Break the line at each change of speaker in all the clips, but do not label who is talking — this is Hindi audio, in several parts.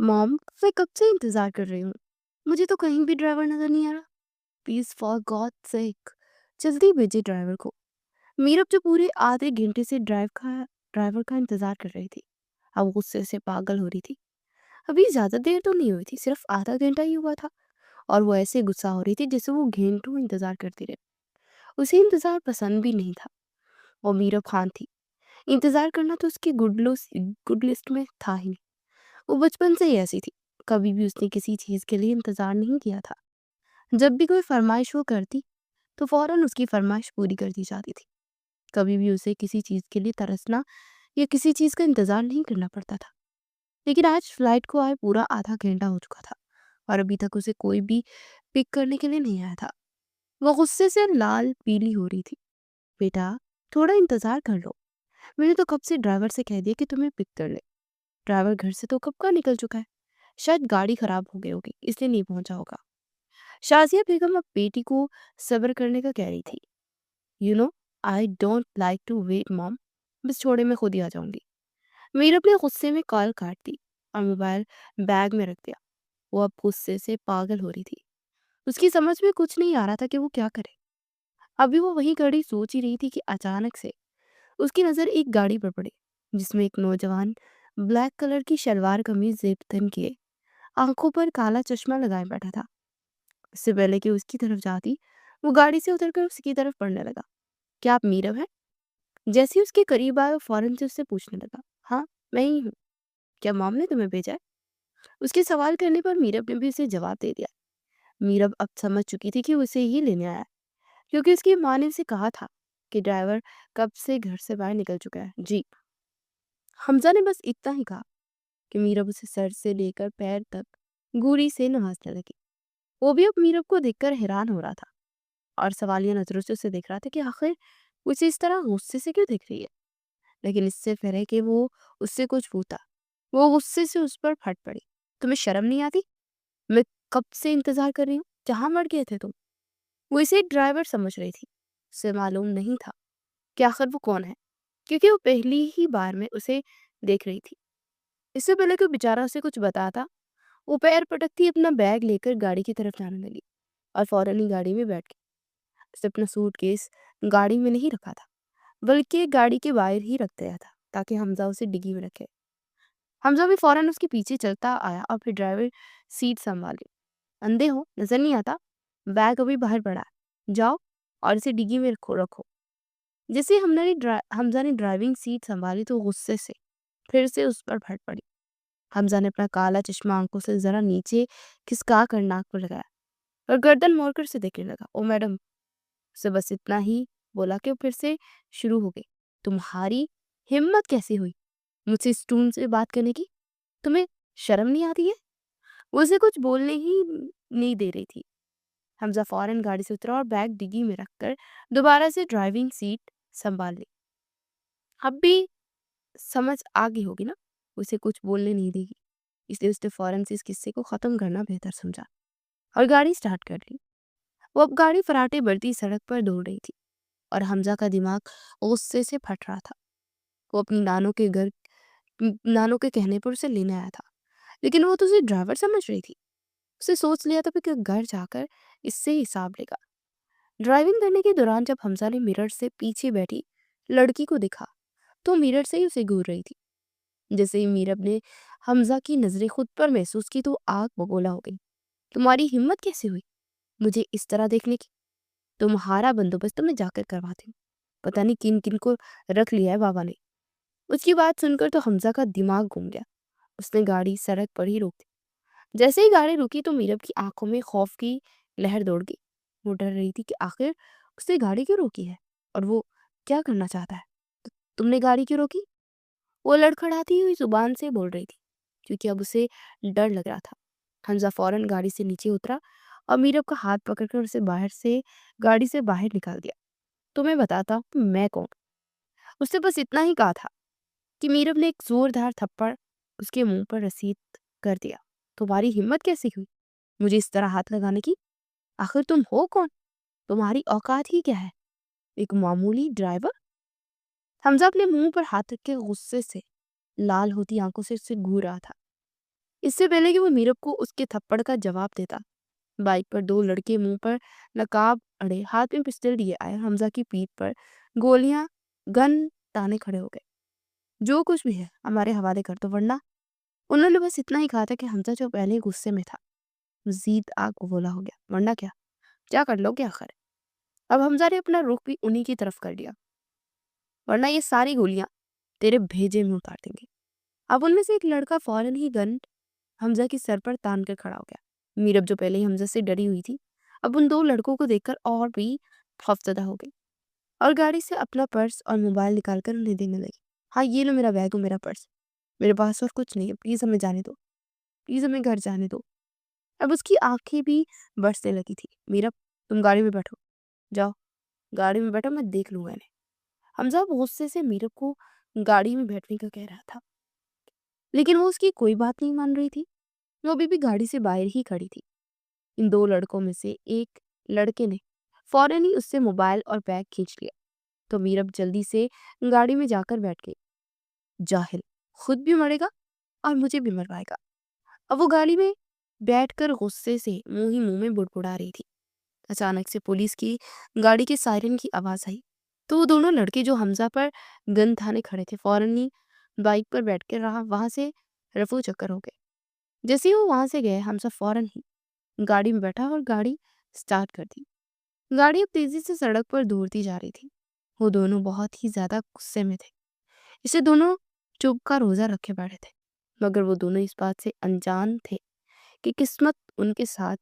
मॉम, मैं कब से इंतजार कर रही हूँ। मुझे तो कहीं भी ड्राइवर नजर नहीं आ रहा। प्लीज फॉर गॉड सेक जल्दी भेजिए ड्राइवर को। मीरब जो पूरे आधे घंटे से ड्राइवर का इंतजार कर रही थी, अब गुस्से से पागल हो रही थी। अभी ज्यादा देर तो नहीं हुई थी, सिर्फ आधा घंटा ही हुआ था, और वो ऐसे गुस्सा हो रही थी जैसे वो घंटों इंतजार करती रहे। उसे इंतजार पसंद भी नहीं था। वो मीरब खान थी, इंतजार करना तो उसकी गुड लिस्ट में था ही नहीं। वो बचपन से ही ऐसी थी, कभी भी उसने किसी चीज के लिए इंतजार नहीं किया था। जब भी कोई फरमाइश वो करती तो फौरन उसकी फरमाइश पूरी कर दी जाती थी। कभी भी उसे किसी चीज के लिए तरसना या किसी चीज का इंतजार नहीं करना पड़ता था। लेकिन आज फ्लाइट को आए पूरा आधा घंटा हो चुका था, और अभी तक उसे कोई भी पिक करने के लिए नहीं आया था। वो गुस्से से लाल पीली हो रही थी। बेटा, थोड़ा इंतजार कर लो। मैंने तो कब से ड्राइवर से कह दिया कि तुम्हें पिक कर ले। ड्राइवर घर से तो कब का निकल चुका है। शायद गाड़ी खराब हो गई होगी, इसलिए नहीं पहुंचा होगा। शाजिया बेगम अब बेटी को सब्र करने का कह रही थी। You know, I don't like to wait mom. बस छोड़े, मैं खुद ही आ जाऊंगी। मीरा अपने गुस्से में कॉल काट दी और मोबाइल बैग में रख दिया। वो अब गुस्से से पागल हो रही थी। उसकी समझ में कुछ नहीं आ रहा था कि वो क्या करे। अभी वो वही खड़ी सोच ही रही थी कि अचानक से उसकी नज़र एक गाड़ी पर पड़ी, जिसमें एक नौजवान ब्लैक कलर की शलवार कमीज जेब तन किए, आंखों पर काला चश्मा लगाए बैठा था। इससे पहले कि उसकी तरफ जाती, वो गाड़ी से उतरकर उसकी तरफ पढ़ने लगा। क्या आप मीरब हैं? जैसे ही उसके करीब आया, वो फौरन से उससे पूछने लगा। हाँ, मैं ही हूँ। क्या मॉम ने तुम्हें भेजा है? उसके सवाल करने पर मीरब ने भी उसे जवाब दे दिया। मीरब अब समझ चुकी थी कि उसे ही लेने आया है, क्योंकि उसकी माँ ने उसे कहा था कि ड्राइवर कब से घर से बाहर निकल चुका है। जी। हमजा ने बस इतना ही कहा कि मीरब उसे सर से लेकर पैर तक घूरी से नवाजने लगी। वो भी अब मीरब को देखकर हैरान हो रहा था, और सवालिया नजरों से उसे देख रहा था कि आखिर उसे इस तरह गुस्से से क्यों देख रही है। लेकिन इससे पहले कि वो उससे कुछ पूछा, वो गुस्से से उस पर फट पड़ी। तुम्हें शर्म नहीं आती? मैं कब से इंतजार कर रही हूँ, जहां मर गए थे तुम। वो इसे एक ड्राइवर समझ रही थी। उसे मालूम नहीं था कि आखिर वो कौन है, क्योंकि वो पहली ही बार में उसे देख रही थी। इससे पहले कि बेचारा उसे कुछ बताता, वो पैर पटकती अपना बैग लेकर गाड़ी की तरफ जाने लगी, और फौरन ही गाड़ी में बैठ गई। उसने अपना सूटकेस गाड़ी में नहीं रखा था, बल्कि गाड़ी के बाहर ही रख दिया था, ताकि हमजा उसे डिग्गी में रखे। हमजा भी फौरन उसके पीछे चलता आया और फिर ड्राइवर सीट संभाली। अंधे हो, नजर नहीं आता? बैग अभी बाहर पड़ा है, जाओ और इसे डिग्गी में रखो रखो। जैसे ही हमजा ने ड्राइविंग सीट संभाली तो गुस्से से फिर से उस पर फट पड़ी। हमजा ने अपना काला चश्मा आंखों से जरा नीचे खिसका कर नाक पर लगाया और गर्दन मोड़कर से देखने लगा। ओ मैडम, उसे बस इतना ही बोला कि वो फिर से शुरू हो गई। तुम्हारी हिम्मत कैसे हुई मुझसे इस टून से बात करने की? तुम्हें शर्म नहीं आती है? वो उसे कुछ बोलने ही नहीं दे रही थी। हमजा फौरन गाड़ी से उतरा और बैग डिग्गी में रखकर दोबारा से ड्राइविंग सीट संभाल ली। अब भी समझ आ गई होगी ना, उसे कुछ बोलने नहीं देगी। इसलिए उसने फौरन से इस किस्से को खत्म करना बेहतर समझा और गाड़ी स्टार्ट कर ली। वो अब गाड़ी फराटे बढ़ती सड़क पर दौड़ रही थी, और हमजा का दिमाग गुस्से से फट रहा था। वो अपनी नानों के कहने पर उसे लेने आया था, लेकिन वो तो उसे ड्राइवर समझ रही थी। उसे सोच लिया था कि घर जाकर इससे हिसाब लेगा। ड्राइविंग करने के दौरान जब हमजा ने मिरर से पीछे बैठी लड़की को देखा, तो मिरर से ही उसे घूर रही थी। जैसे ही मीरब ने हमजा की नजरें खुद पर महसूस की तो आग बबूला हो गई। तुम्हारी हिम्मत कैसे हुई मुझे इस तरह देखने की? तुम्हारा बंदोबस्त तो मैं जाकर करवाती हूँ। पता नहीं किन किन को रख लिया है बाबा ने। उसकी बात सुनकर तो हमजा का दिमाग घूम गया। उसने गाड़ी सड़क पर ही रोक दी। जैसे ही गाड़ी रुकी तो मीरब की आंखों में खौफ की लहर दौड़ गई। वो डर रही थी कि आखिर उसने गाड़ी क्यों रोकी है, और वो क्या करना चाहता है। तुमने गाड़ी क्यों रोकी? वो लड़खड़ाती हुई जुबान से बोल रही थी, क्योंकि अब उसे डर लग रहा था। हमजा फौरन गाड़ी से नीचे उतरा और मीरब का हाथ पकड़कर उसे गाड़ी से बाहर निकाल दिया। तुम्हें बताता हूँ मैं कौन। उसने बस इतना ही कहा था कि मीरब ने एक जोरदार थप्पड़ उसके मुंह पर रसीद कर दिया। तुम्हारी हिम्मत कैसे हुई मुझे इस तरह हाथ लगाने की? आखिर तुम हो कौन? तुम्हारी औकात ही क्या है? एक मामूली ड्राइवर? हमजा अपने मुंह पर हाथ रख के गुस्से से लाल होती आंखों से उससे घूर रहा था। इससे पहले कि वो मीरब को उसके थप्पड़ का जवाब देता, बाइक पर दो लड़के मुंह पर नकाब अड़े, हाथ में पिस्टल लिए आए, हमजा की पीठ पर गोलियां गन ताने खड़े हो गए। जो कुछ भी है हमारे हवाले कर दो, वरना। उन्होंने बस इतना ही कहा था कि हमजा, जो पहले ही गुस्से में था, मजीद आग उबला हो गया। वरना क्या कर लोगे आखिर? अब हमजा ने अपना रुख भी उन्हीं की तरफ कर लिया। वरना ये सारी गोलियां तेरे भेजे में उतार देंगे। अब उनमें से एक लड़का फौरन ही गन हमजा की सर पर तान कर खड़ा हो गया। मीरब, जो पहले ही हमजा से डरी हुई थी, अब उन दो लड़कों को देखकर और भी खौफजदा हो गई और गाड़ी से अपना पर्स और मोबाइल निकालकर उन्हें देने लगी। हाँ, ये लो मेरा बैग और मेरा पर्स। मेरे पास और कुछ नहीं है, प्लीज हमें जाने दो, प्लीज हमें घर जाने दो। अब उसकी आंखें भी बरसने लगी थी। मीरब, तुम गाड़ी में बैठो, जाओ गाड़ी में बैठो, मैं देख लूंगा इन्हें। हमजा गुस्से से मीरब को गाड़ी में बैठने का कह रहा था, लेकिन वो उसकी कोई बात नहीं मान रही थी। वो अभी भी गाड़ी से बाहर ही खड़ी थी। इन दो लड़कों में से एक लड़के ने फौरन ही उससे मोबाइल और बैग खींच लिया, तो मीरब जल्दी से गाड़ी में जाकर बैठ गई। जाहिल, खुद भी मरेगा और मुझे भी मरवाएगा। अब वो गाड़ी में बैठकर गुस्से से मुंह ही मुंह में बुड़बुड़ा रही थी। अचानक से पुलिस की गाड़ी के सायरन की आवाज आई, तो वो दोनों लड़के जो हमजा पर गन थाने खड़े थे, फौरन ही बाइक पर बैठ कर रहा वहां से रफू चक्कर हो गए। जैसे ही वो वहां से गए, हमजा फौरन ही गाड़ी में बैठा और गाड़ी स्टार्ट कर दी। गाड़ी अब तेजी से सड़क पर दौड़ती जा रही थी। वो दोनों बहुत ही ज्यादा गुस्से में थे। इसे दोनों चुप का रोजा रखे बैठे थे, मगर वो दोनों इस बात से अनजान थे कि किस्मत उनके साथ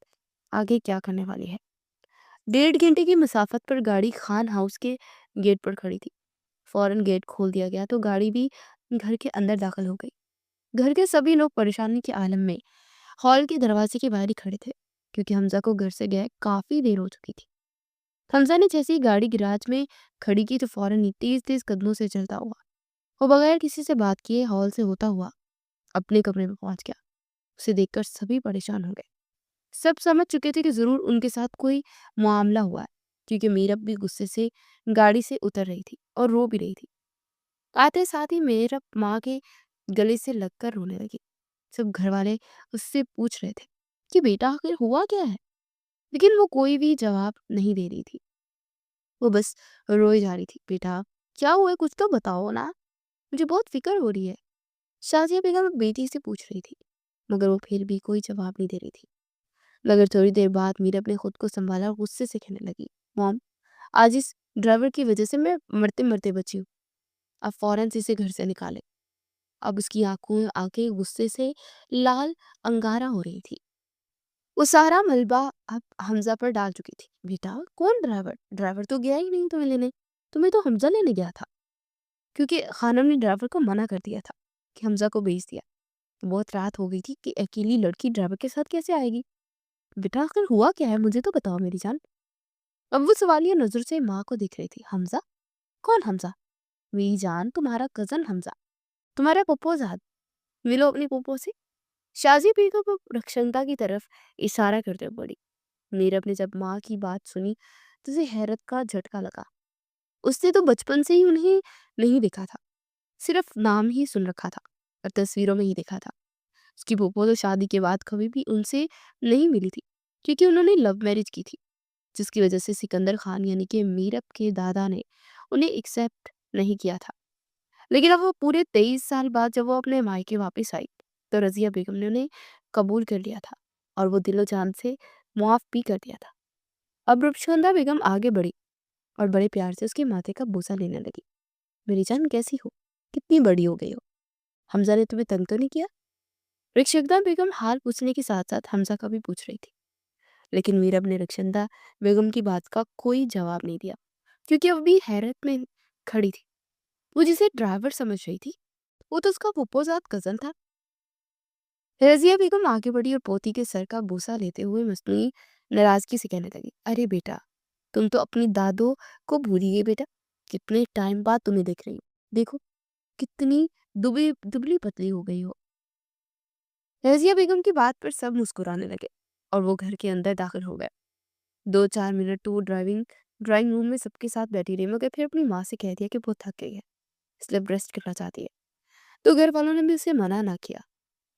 आगे क्या करने वाली है। 1.5 घंटे की मुसाफत पर गाड़ी खान हाउस के गेट पर खड़ी थी। फौरन गेट खोल दिया गया तो गाड़ी भी घर के अंदर दाखिल हो गई। घर के सभी लोग परेशानी के आलम में हॉल के दरवाजे के बाहर ही खड़े थे, क्योंकि हमजा को घर से गए काफी देर हो चुकी थी। हमजा ने जैसे ही गाड़ी गिराज में खड़ी की, तो फौरन ही तेज तेज कदमों से चलता हुआ वो बगैर किसी से बात किए हॉल से होता हुआ अपने कमरे में पहुंच गया। उसे देखकर सभी परेशान हो गए। सब समझ चुके थे कि जरूर उनके साथ कोई मामला हुआ है, क्योंकि मीरब भी गुस्से से गाड़ी से उतर रही थी और रो भी रही थी। आते साथ ही मीरब माँ के गले से लगकर रोने लगी। सब घर वाले उससे पूछ रहे थे कि बेटा आखिर हुआ क्या है, लेकिन वो कोई भी जवाब नहीं दे रही थी। वो बस रोई जा रही थी। बेटा, क्या हुआ है, कुछ तो बताओ ना, मुझे बहुत फिक्र हो रही है। शाजिया बेगम बेटी से पूछ रही थी, मगर वो फिर भी कोई जवाब नहीं दे रही थी। मगर थोड़ी देर बाद मीरब ने खुद को संभाला और गुस्से से कहने लगी, मॉम, आज इस ड्राइवर की वजह से मैं मरते मरते बची हूँ। अब फौरन से इसे घर से निकाले। अब उसकी आंखों आंखें गुस्से से लाल अंगारा हो रही थी। वो सारा मलबा अब हमजा पर डाल चुकी थी। बेटा, कौन ड्राइवर? ड्राइवर तो गया ही नहीं तुम्हें लेने, तुम्हें तो हमजा लेने गया था, क्योंकि खानम ने ड्राइवर को मना कर दिया था कि हमजा को भेज दिया। बहुत रात हो गई थी कि अकेली लड़की ड्राइवर के साथ कैसे आएगी। बेटा, आखिर हुआ क्या है, मुझे तो बताओ मेरी जान। अब वो सवालिया नजर से माँ को देख रही थी। हमजा? कौन हमजा? मेरी जान, तुम्हारा कजन हमजा, तुम्हारा पप्पोजाद। मिलो अपनी पप्पो से। शाजी बेगम को रक्षणता की तरफ इशारा करते बोली। नीरव ने जब माँ की बात सुनी तो उसे हैरत का झटका लगा। उसने तो बचपन से ही उन्हें नहीं देखा था, सिर्फ नाम ही सुन रखा था और तस्वीरों में ही देखा था। उसकी पप्पो तो शादी के बाद कभी भी उनसे नहीं मिली थी, क्योंकि उन्होंने लव मैरिज की थी, जिसकी वजह से सिकंदर खान यानी कि मीरब के दादा ने उन्हें एक्सेप्ट नहीं किया था। लेकिन अब वो पूरे 23 साल बाद जब वो अपने मायके वापस आई, तो रजिया बेगम ने उन्हें कबूल कर लिया था और वो दिलो जान से मुआफ भी कर दिया था। अब रुपचंदा बेगम आगे बढ़ी और बड़े प्यार से उसके माथे का बोसा लेने लगी। मेरी जान, कैसी हो? कितनी बड़ी हो गई हो? हमजा ने तुम्हें तंग तो नहीं किया? रिक्शदा बेगम हाल पूछने के साथ साथ हमजा का भी पूछ रही थी, लेकिन मीरब ने रिक्शदा बेगम की बात का कोई जवाब नहीं दिया, क्योंकि अब भी हैरत में खड़ी थी। वो जिसे ड्राइवर समझ रही थी, वो तो उसका फुप्पोजाद कजन था। रजिया बेगम आगे बढ़ी और पोती के सर का बोसा लेते हुए मसनूई नाराजगी से कहने लगी, अरे बेटा, तुम तो अपनी दादो को भूल ही गई बेटा। कितने टाइम बाद तुम्हें देख रही हूँ, देखो कितनी दुबली दुबली पतली हो गई हो। रजिया बेगम की बात पर सब मुस्कुराने लगे और वो घर के अंदर दाखिल हो गए। 2-4 मिनट तो वो ड्राइंग रूम में सबके साथ बैठी रही, मगर फिर अपनी माँ से कह दिया कि बहुत थक गई है, इसलिए रेस्ट करना चाहती है। तो घर वालों ने भी उसे मना ना किया।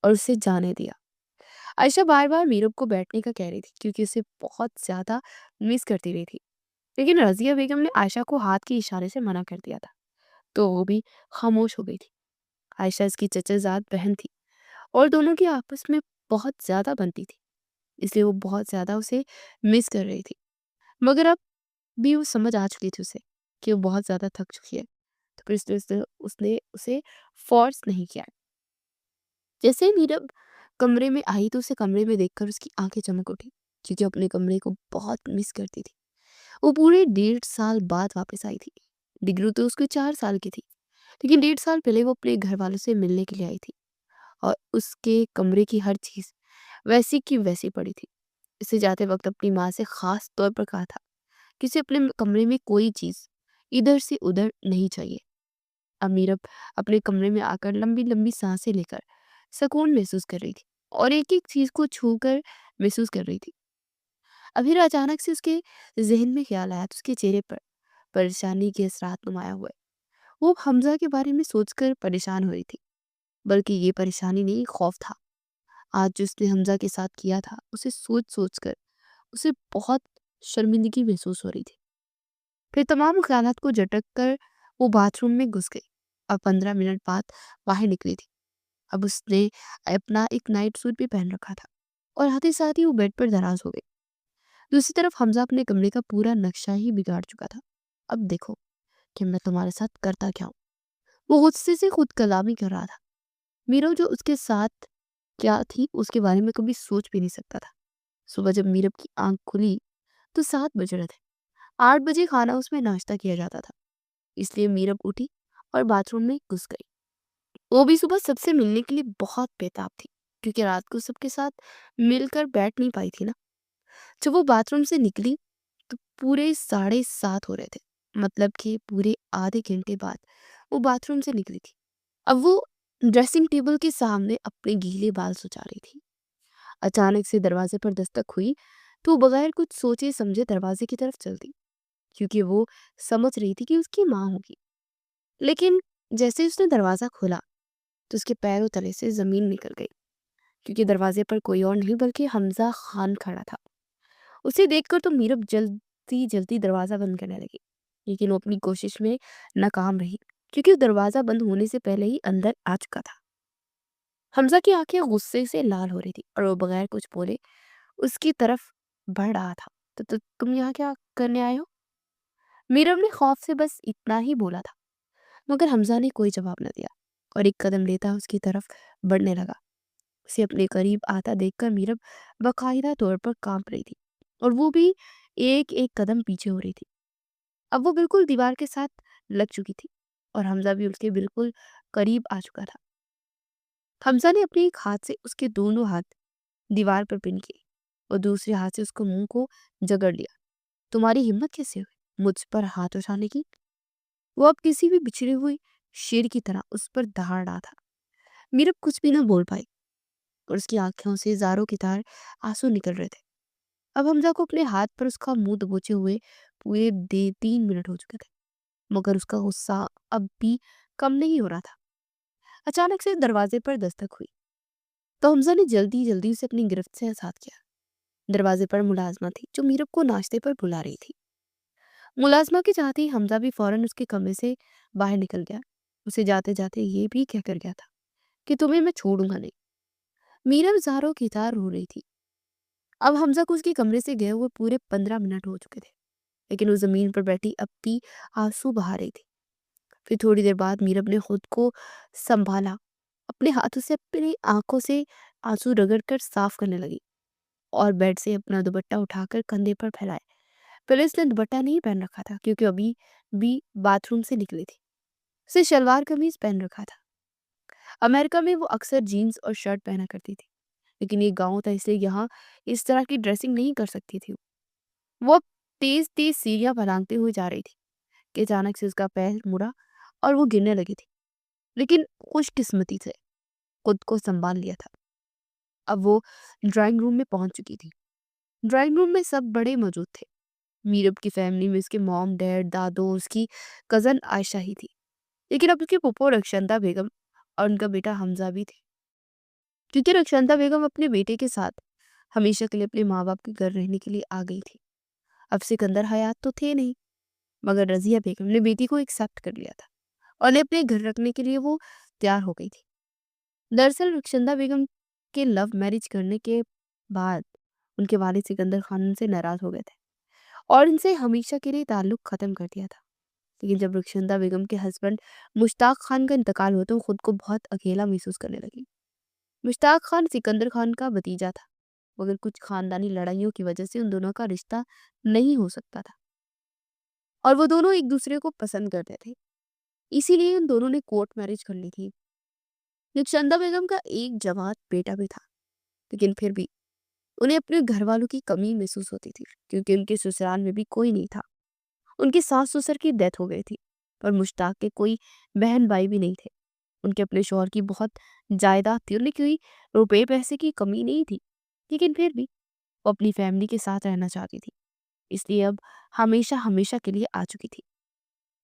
और उसे जाने दिया। आयशा बार-बार मीरब को बैठने का कह रही थी क्योंकि उसे बहुत ज़्यादा मिस करती रही थी। लेकिन रज़िया बेगम ने आयशा को हाथ के इशारे से मना कर दिया था, तो वो भी खामोश हो गई थी। आयशा इसकी चचेज़ाद बहन थी और दोनों की आपस में बहुत ज़्यादा बनती थी, इसलिए वो बहुत ज़्यादा उसे मिस कर रही थी। मगर अब भी वो समझ आ चुकी थी उसे कि वो बहुत ज़्यादा थक चुकी है, तो फिर इसलिए उसने उसने उसे फ़ोर्स नहीं किया। जैसे ही मीरब कमरे में आई तो उसे कमरे में देखकर उसकी आंखें चमक उठी, क्योंकि अपने कमरे को बहुत मिस करती थी। वो पूरे 1.5 साल बाद वापस आई थी। डिग्री तो उसकी 4 साल की थी, लेकिन 1.5 साल पहले वो अपने घर वालों से मिलने के लिए आई थी और उसके कमरे की हर चीज़ वैसी की वैसी पड़ी थी। इसे जाते वक्त अपनी माँ से खास तौर पर कहा था कि उसे अपने कमरे में कोई चीज़ इधर से उधर नहीं चाहिए। अब मीरब अपने कमरे में आकर लंबी लंबी सांसें लेकर सुकून महसूस कर रही थी और एक एक चीज को छू कर महसूस कर रही थी। अभी अचानक से उसके जहन में ख्याल आया तो उसके चेहरे पर परेशानी के असरात नुमाया हुए। वो हमजा के बारे में सोचकर परेशान हो रही थी, बल्कि ये परेशानी नहीं, खौफ था। आज जो उसने हमजा के साथ किया था उसे सोच सोच कर उसे बहुत शर्मिंदगी महसूस हो रही थी। फिर तमाम ख्यालात को झटक कर वो बाथरूम में घुस गई और 15 मिनट बाद बाहर निकली थी। अब उसने अपना एक नाइट सूट भी पहन रखा था और साथ ही साथ ही वो बेड पर दराज हो गई। दूसरी तरफ हमजा अपने कमरे का पूरा नक्शा ही बिगाड़ चुका था। अब देखो कि मैं तुम्हारे साथ करता क्या हूँ। वो गुस्से से खुद कलामी कर रहा था। मीरब जो उसके साथ क्या थी उसके बारे में कभी सोच भी नहीं सकता था। सुबह जब मीरब की आंख खुली तो 7 बज रहे थे। 8 बजे खाना उसमें नाश्ता किया जाता था, इसलिए मीरब उठी और बाथरूम में घुस गई। वो भी सुबह सबसे मिलने के लिए बहुत बेताब थी, क्योंकि रात को सबके साथ मिलकर बैठ नहीं पाई थी ना। जब वो बाथरूम से निकली तो पूरे 7:30 हो रहे थे, मतलब कि पूरे आधे घंटे बाद वो बाथरूम से निकली थी। अब वो ड्रेसिंग टेबल के सामने अपने गीले बाल सुचा रही थी। अचानक से दरवाजे पर दस्तक हुई तो वो बगैर कुछ सोचे समझे दरवाजे की तरफ चल दी, क्योंकि वो समझ रही थी कि उसकी माँ होगी। लेकिन जैसे ही उसने दरवाजा खोला तो उसके पैरों तले से जमीन निकल गई, क्योंकि दरवाजे पर कोई और नहीं बल्कि हमजा खान खड़ा था। उसे देखकर तो मीरब जल्दी जल्दी दरवाजा बंद करने लगी, लेकिन वो अपनी कोशिश में नाकाम रही, क्योंकि वो दरवाजा बंद होने से पहले ही अंदर आ चुका था। हमजा की आंखें गुस्से से लाल हो रही थी और वो बगैर कुछ बोले उसकी तरफ बढ़ रहा था। तो तुम यहाँ क्या करने आए हो? मीरब ने खौफ से बस इतना ही बोला था, मगर हमजा ने कोई जवाब न दिया और एक कदम लेता उसकी तरफ बढ़ने लगा। उसे अपने करीब आता देखकर मीरब बाकायदा तौर पर कांप रही थी और वो भी एक एक कदम पीछे हो रही थी। अब वो बिल्कुल दीवार के साथ लग चुकी थी और हमजा भी उसके बिल्कुल करीब आ चुका था। हमजा ने अपने एक हाथ से उसके दोनों हाथ दीवार पर पिन किए और दूसरे हाथ से उसको मुंह को जकड़ लिया। तुम्हारी हिम्मत कैसे हुई मुझ पर हाथ उठाने की? वो अब किसी भी बिछड़े हुए शेर की तरह उस पर दहाड़ रहा था। मीरब कुछ भी ना बोल पाई और उसकी आंखों से ज़ारों की तार आंसू निकल रहे थे। अब हमजा को अपने हाथ पर उसका मुंह दबोचे हुए पूरे 3 मिनट हो चुके थे, मगर उसका गुस्सा अब भी कम नहीं हो रहा था। अचानक से दरवाजे पर दस्तक हुई तो हमजा ने जल्दी जल्दी उसे अपनी गिरफ्त से आजाद किया। दरवाजे पर मुलाजमा थी जो मीरब को नाश्ते पर बुला रही थी। मुलाजमा के चाहते ही हमजा भी फौरन उसके कमरे से बाहर निकल गया। उसे जाते जाते ये भी कह कर गया था कि तुम्हें मैं छोड़ूंगा नहीं। मीरब ज़ारों की तार रो रही थी। अब हमजा को उसके कमरे से गए हुए पूरे 15 मिनट हो चुके थे, लेकिन वो जमीन पर बैठी अब भी आंसू बहा रही थी। फिर थोड़ी देर बाद मीरब ने खुद को संभाला, अपने हाथों से अपनी आंखों से आंसू रगड़ कर साफ करने लगी और बेड से अपना दुपट्टा उठाकर कंधे पर फैलाया। पहले उसने दुपट्टा नहीं पहन रखा था क्योंकि अभी भी बाथरूम से निकली थी। उसे शलवार कमीज पहन रखा था। अमेरिका में वो अक्सर जीन्स और शर्ट पहना करती थी, लेकिन ये गांव था इसलिए यहाँ इस तरह की ड्रेसिंग नहीं कर सकती थी। वो अब तेज तेज सीढ़ियां फलांगते हुए जा रही थी कि अचानक से उसका पैर मुड़ा और वो गिरने लगी थी, लेकिन खुशकिस्मती से खुद को संभाल लिया था। अब वो ड्राइंग रूम में पहुंच चुकी थी। ड्राइंग रूम में सब बड़े मौजूद थे। मीरब की फैमिली में उसके मॉम डैड दादो और उसकी कजन आयशा ही थी, लेकिन अब उसकी फूफो रक्षंदा बेगम और उनका बेटा हमजा भी थे। क्योंकि रक्षांता बेगम अपने बेटे के साथ हमेशा के लिए अपने माँ बाप के घर रहने के लिए आ गई थी। अब सिकंदर हयात तो थे नहीं, मगर रजिया बेगम ने बेटी को एक्सेप्ट कर लिया था और उन्हें अपने घर रखने के लिए वो तैयार हो गई थी। दरअसल रक्षांता बेगम के लव मैरिज करने के बाद उनके वालिद सिकंदर खान उनसे नाराज हो गए थे और इनसे हमेशा के लिए ताल्लुक खत्म कर दिया था। लेकिन जब रक्षांता बेगम के हस्बैंड मुश्ताक खान का इंतकाल हुआ तो वो खुद को बहुत अकेला महसूस करने लगी। मुश्ताक खान सिकंदर खान का भतीजा था, मगर कुछ खानदानी लड़ाइयों की वजह से उन दोनों का रिश्ता नहीं हो सकता था और वो दोनों एक दूसरे को पसंद करते थे। इसीलिए उन दोनों ने कोर्ट मैरिज कर ली थी। रक्षांता बेगम का एक जवान बेटा भी था, लेकिन फिर भी उन्हें अपने घर वालों की कमी महसूस होती थी क्योंकि उनके ससुराल में भी कोई नहीं था। उनके सास ससुर की डेथ हो गई थी और मुश्ताक के कोई बहन भाई भी नहीं थे। उनके अपने शौहर की बहुत जायदाद थी, उन्हें कोई रुपए पैसे की कमी नहीं थी, लेकिन फिर भी वो अपनी फैमिली के साथ रहना चाहती थी। इसलिए अब हमेशा हमेशा के लिए आ चुकी थी।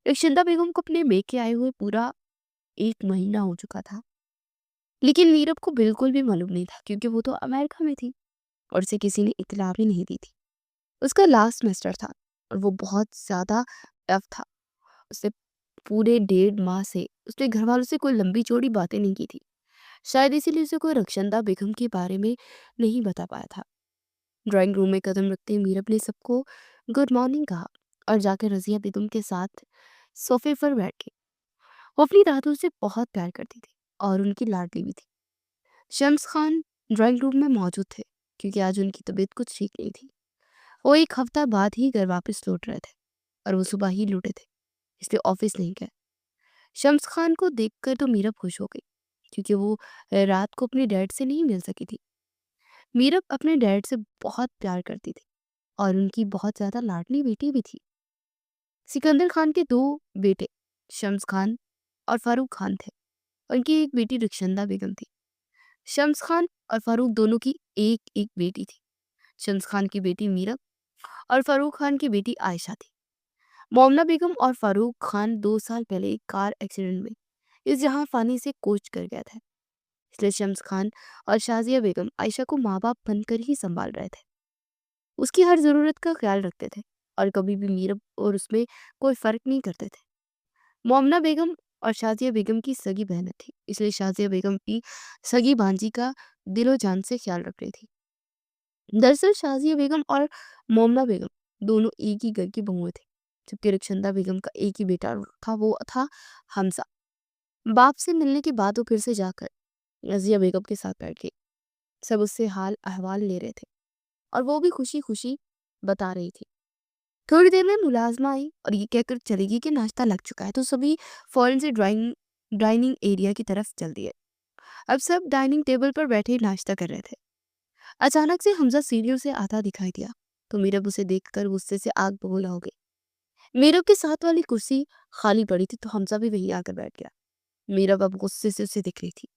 रक्षिंदा बेगम को अपने मेके आए हुए पूरा 1 महीना हो चुका था, लेकिन नीरब को बिल्कुल भी मालूम नहीं था क्योंकि वो तो अमेरिका में थी और उसे किसी ने इत्तला भी नहीं दी थी। उसका लास्ट सेमेस्टर था और वो बहुत ज्यादा टफ था। उसने पूरे 1.5 माह से उसने घर वालों से कोई लंबी चौड़ी बातें नहीं की थी। शायद इसीलिए उसे कोई रक्षंदा बेगम के बारे में नहीं बता पाया था। ड्राइंग रूम में कदम रखते ही मीरब ने सबको गुड मॉर्निंग कहा और जाकर रजिया बेगम के साथ सोफे पर बैठ गई। वो अपनी दादू से बहुत प्यार करती थी और उनकी लाडली भी थी। शम्स खान ड्राइंग रूम में मौजूद थे क्योंकि आज उनकी तबीयत कुछ ठीक नहीं थी। वो 1 हफ्ता बाद ही घर वापस लौट रहे थे और वो सुबह ही लौटे थे, इसलिए ऑफिस नहीं गए। शम्स खान को देखकर तो मीरब खुश हो गई क्योंकि वो रात को अपने डैड से नहीं मिल सकी थी। मीरब अपने डैड से बहुत प्यार करती थी और उनकी बहुत ज्यादा लाडली बेटी भी थी। सिकंदर खान के 2 बेटे शम्स खान और फारूक खान थे। उनकी एक बेटी रुखसंदा बेगम थी। शम्स खान और फारूक दोनों की एक एक बेटी थी। शम्स खान की बेटी मीरब और फारूक खान की बेटी आयशा थी। मोमना बेगम और फारूक खान 2 साल पहले एक कार एक्सीडेंट में इस जहां फानी से कूच कर गए थे। इसलिए शम्स खान और शाजिया बेगम आयशा को माँ बाप बनकर ही संभाल रहे थे। उसकी हर जरूरत का ख्याल रखते थे और कभी भी मीरब और उसमें कोई फर्क नहीं करते थे। मोमना बेगम और शाजिया बेगम की सगी बहन थी, इसलिए शाजिया बेगम की सगी भांजी का दिलो जान से ख्याल रख रही थी। दरअसल शाजिया बेगम और मोमना बेगम दोनों एक ही घर की बहुएं थे, जबकि रक्षंदा बेगम का एक ही बेटा था, वो था हमजा। बाप से मिलने के बाद वो फिर से जाकर रजिया बेगम के साथ बैठ गई। सब उससे हाल अहवाल ले रहे थे और वो भी खुशी खुशी बता रही थी। थोड़ी देर में मुलाजमा आई और ये कहकर चली गई कि नाश्ता लग चुका है, तो सभी फौरन से डाइनिंग एरिया की तरफ चल दिए। अब सब डाइनिंग टेबल पर बैठे नाश्ता कर रहे थे। अचानक से हमजा सीढ़ियों से आता दिखाई दिया, तो मीरब उसे देखकर गुस्से से आग बबूला हो गई। मीरब के साथ वाली कुर्सी खाली पड़ी थी, तो हमजा भी वहीं आकर बैठ गया। मीरब अब गुस्से से उसे दिख रही थी,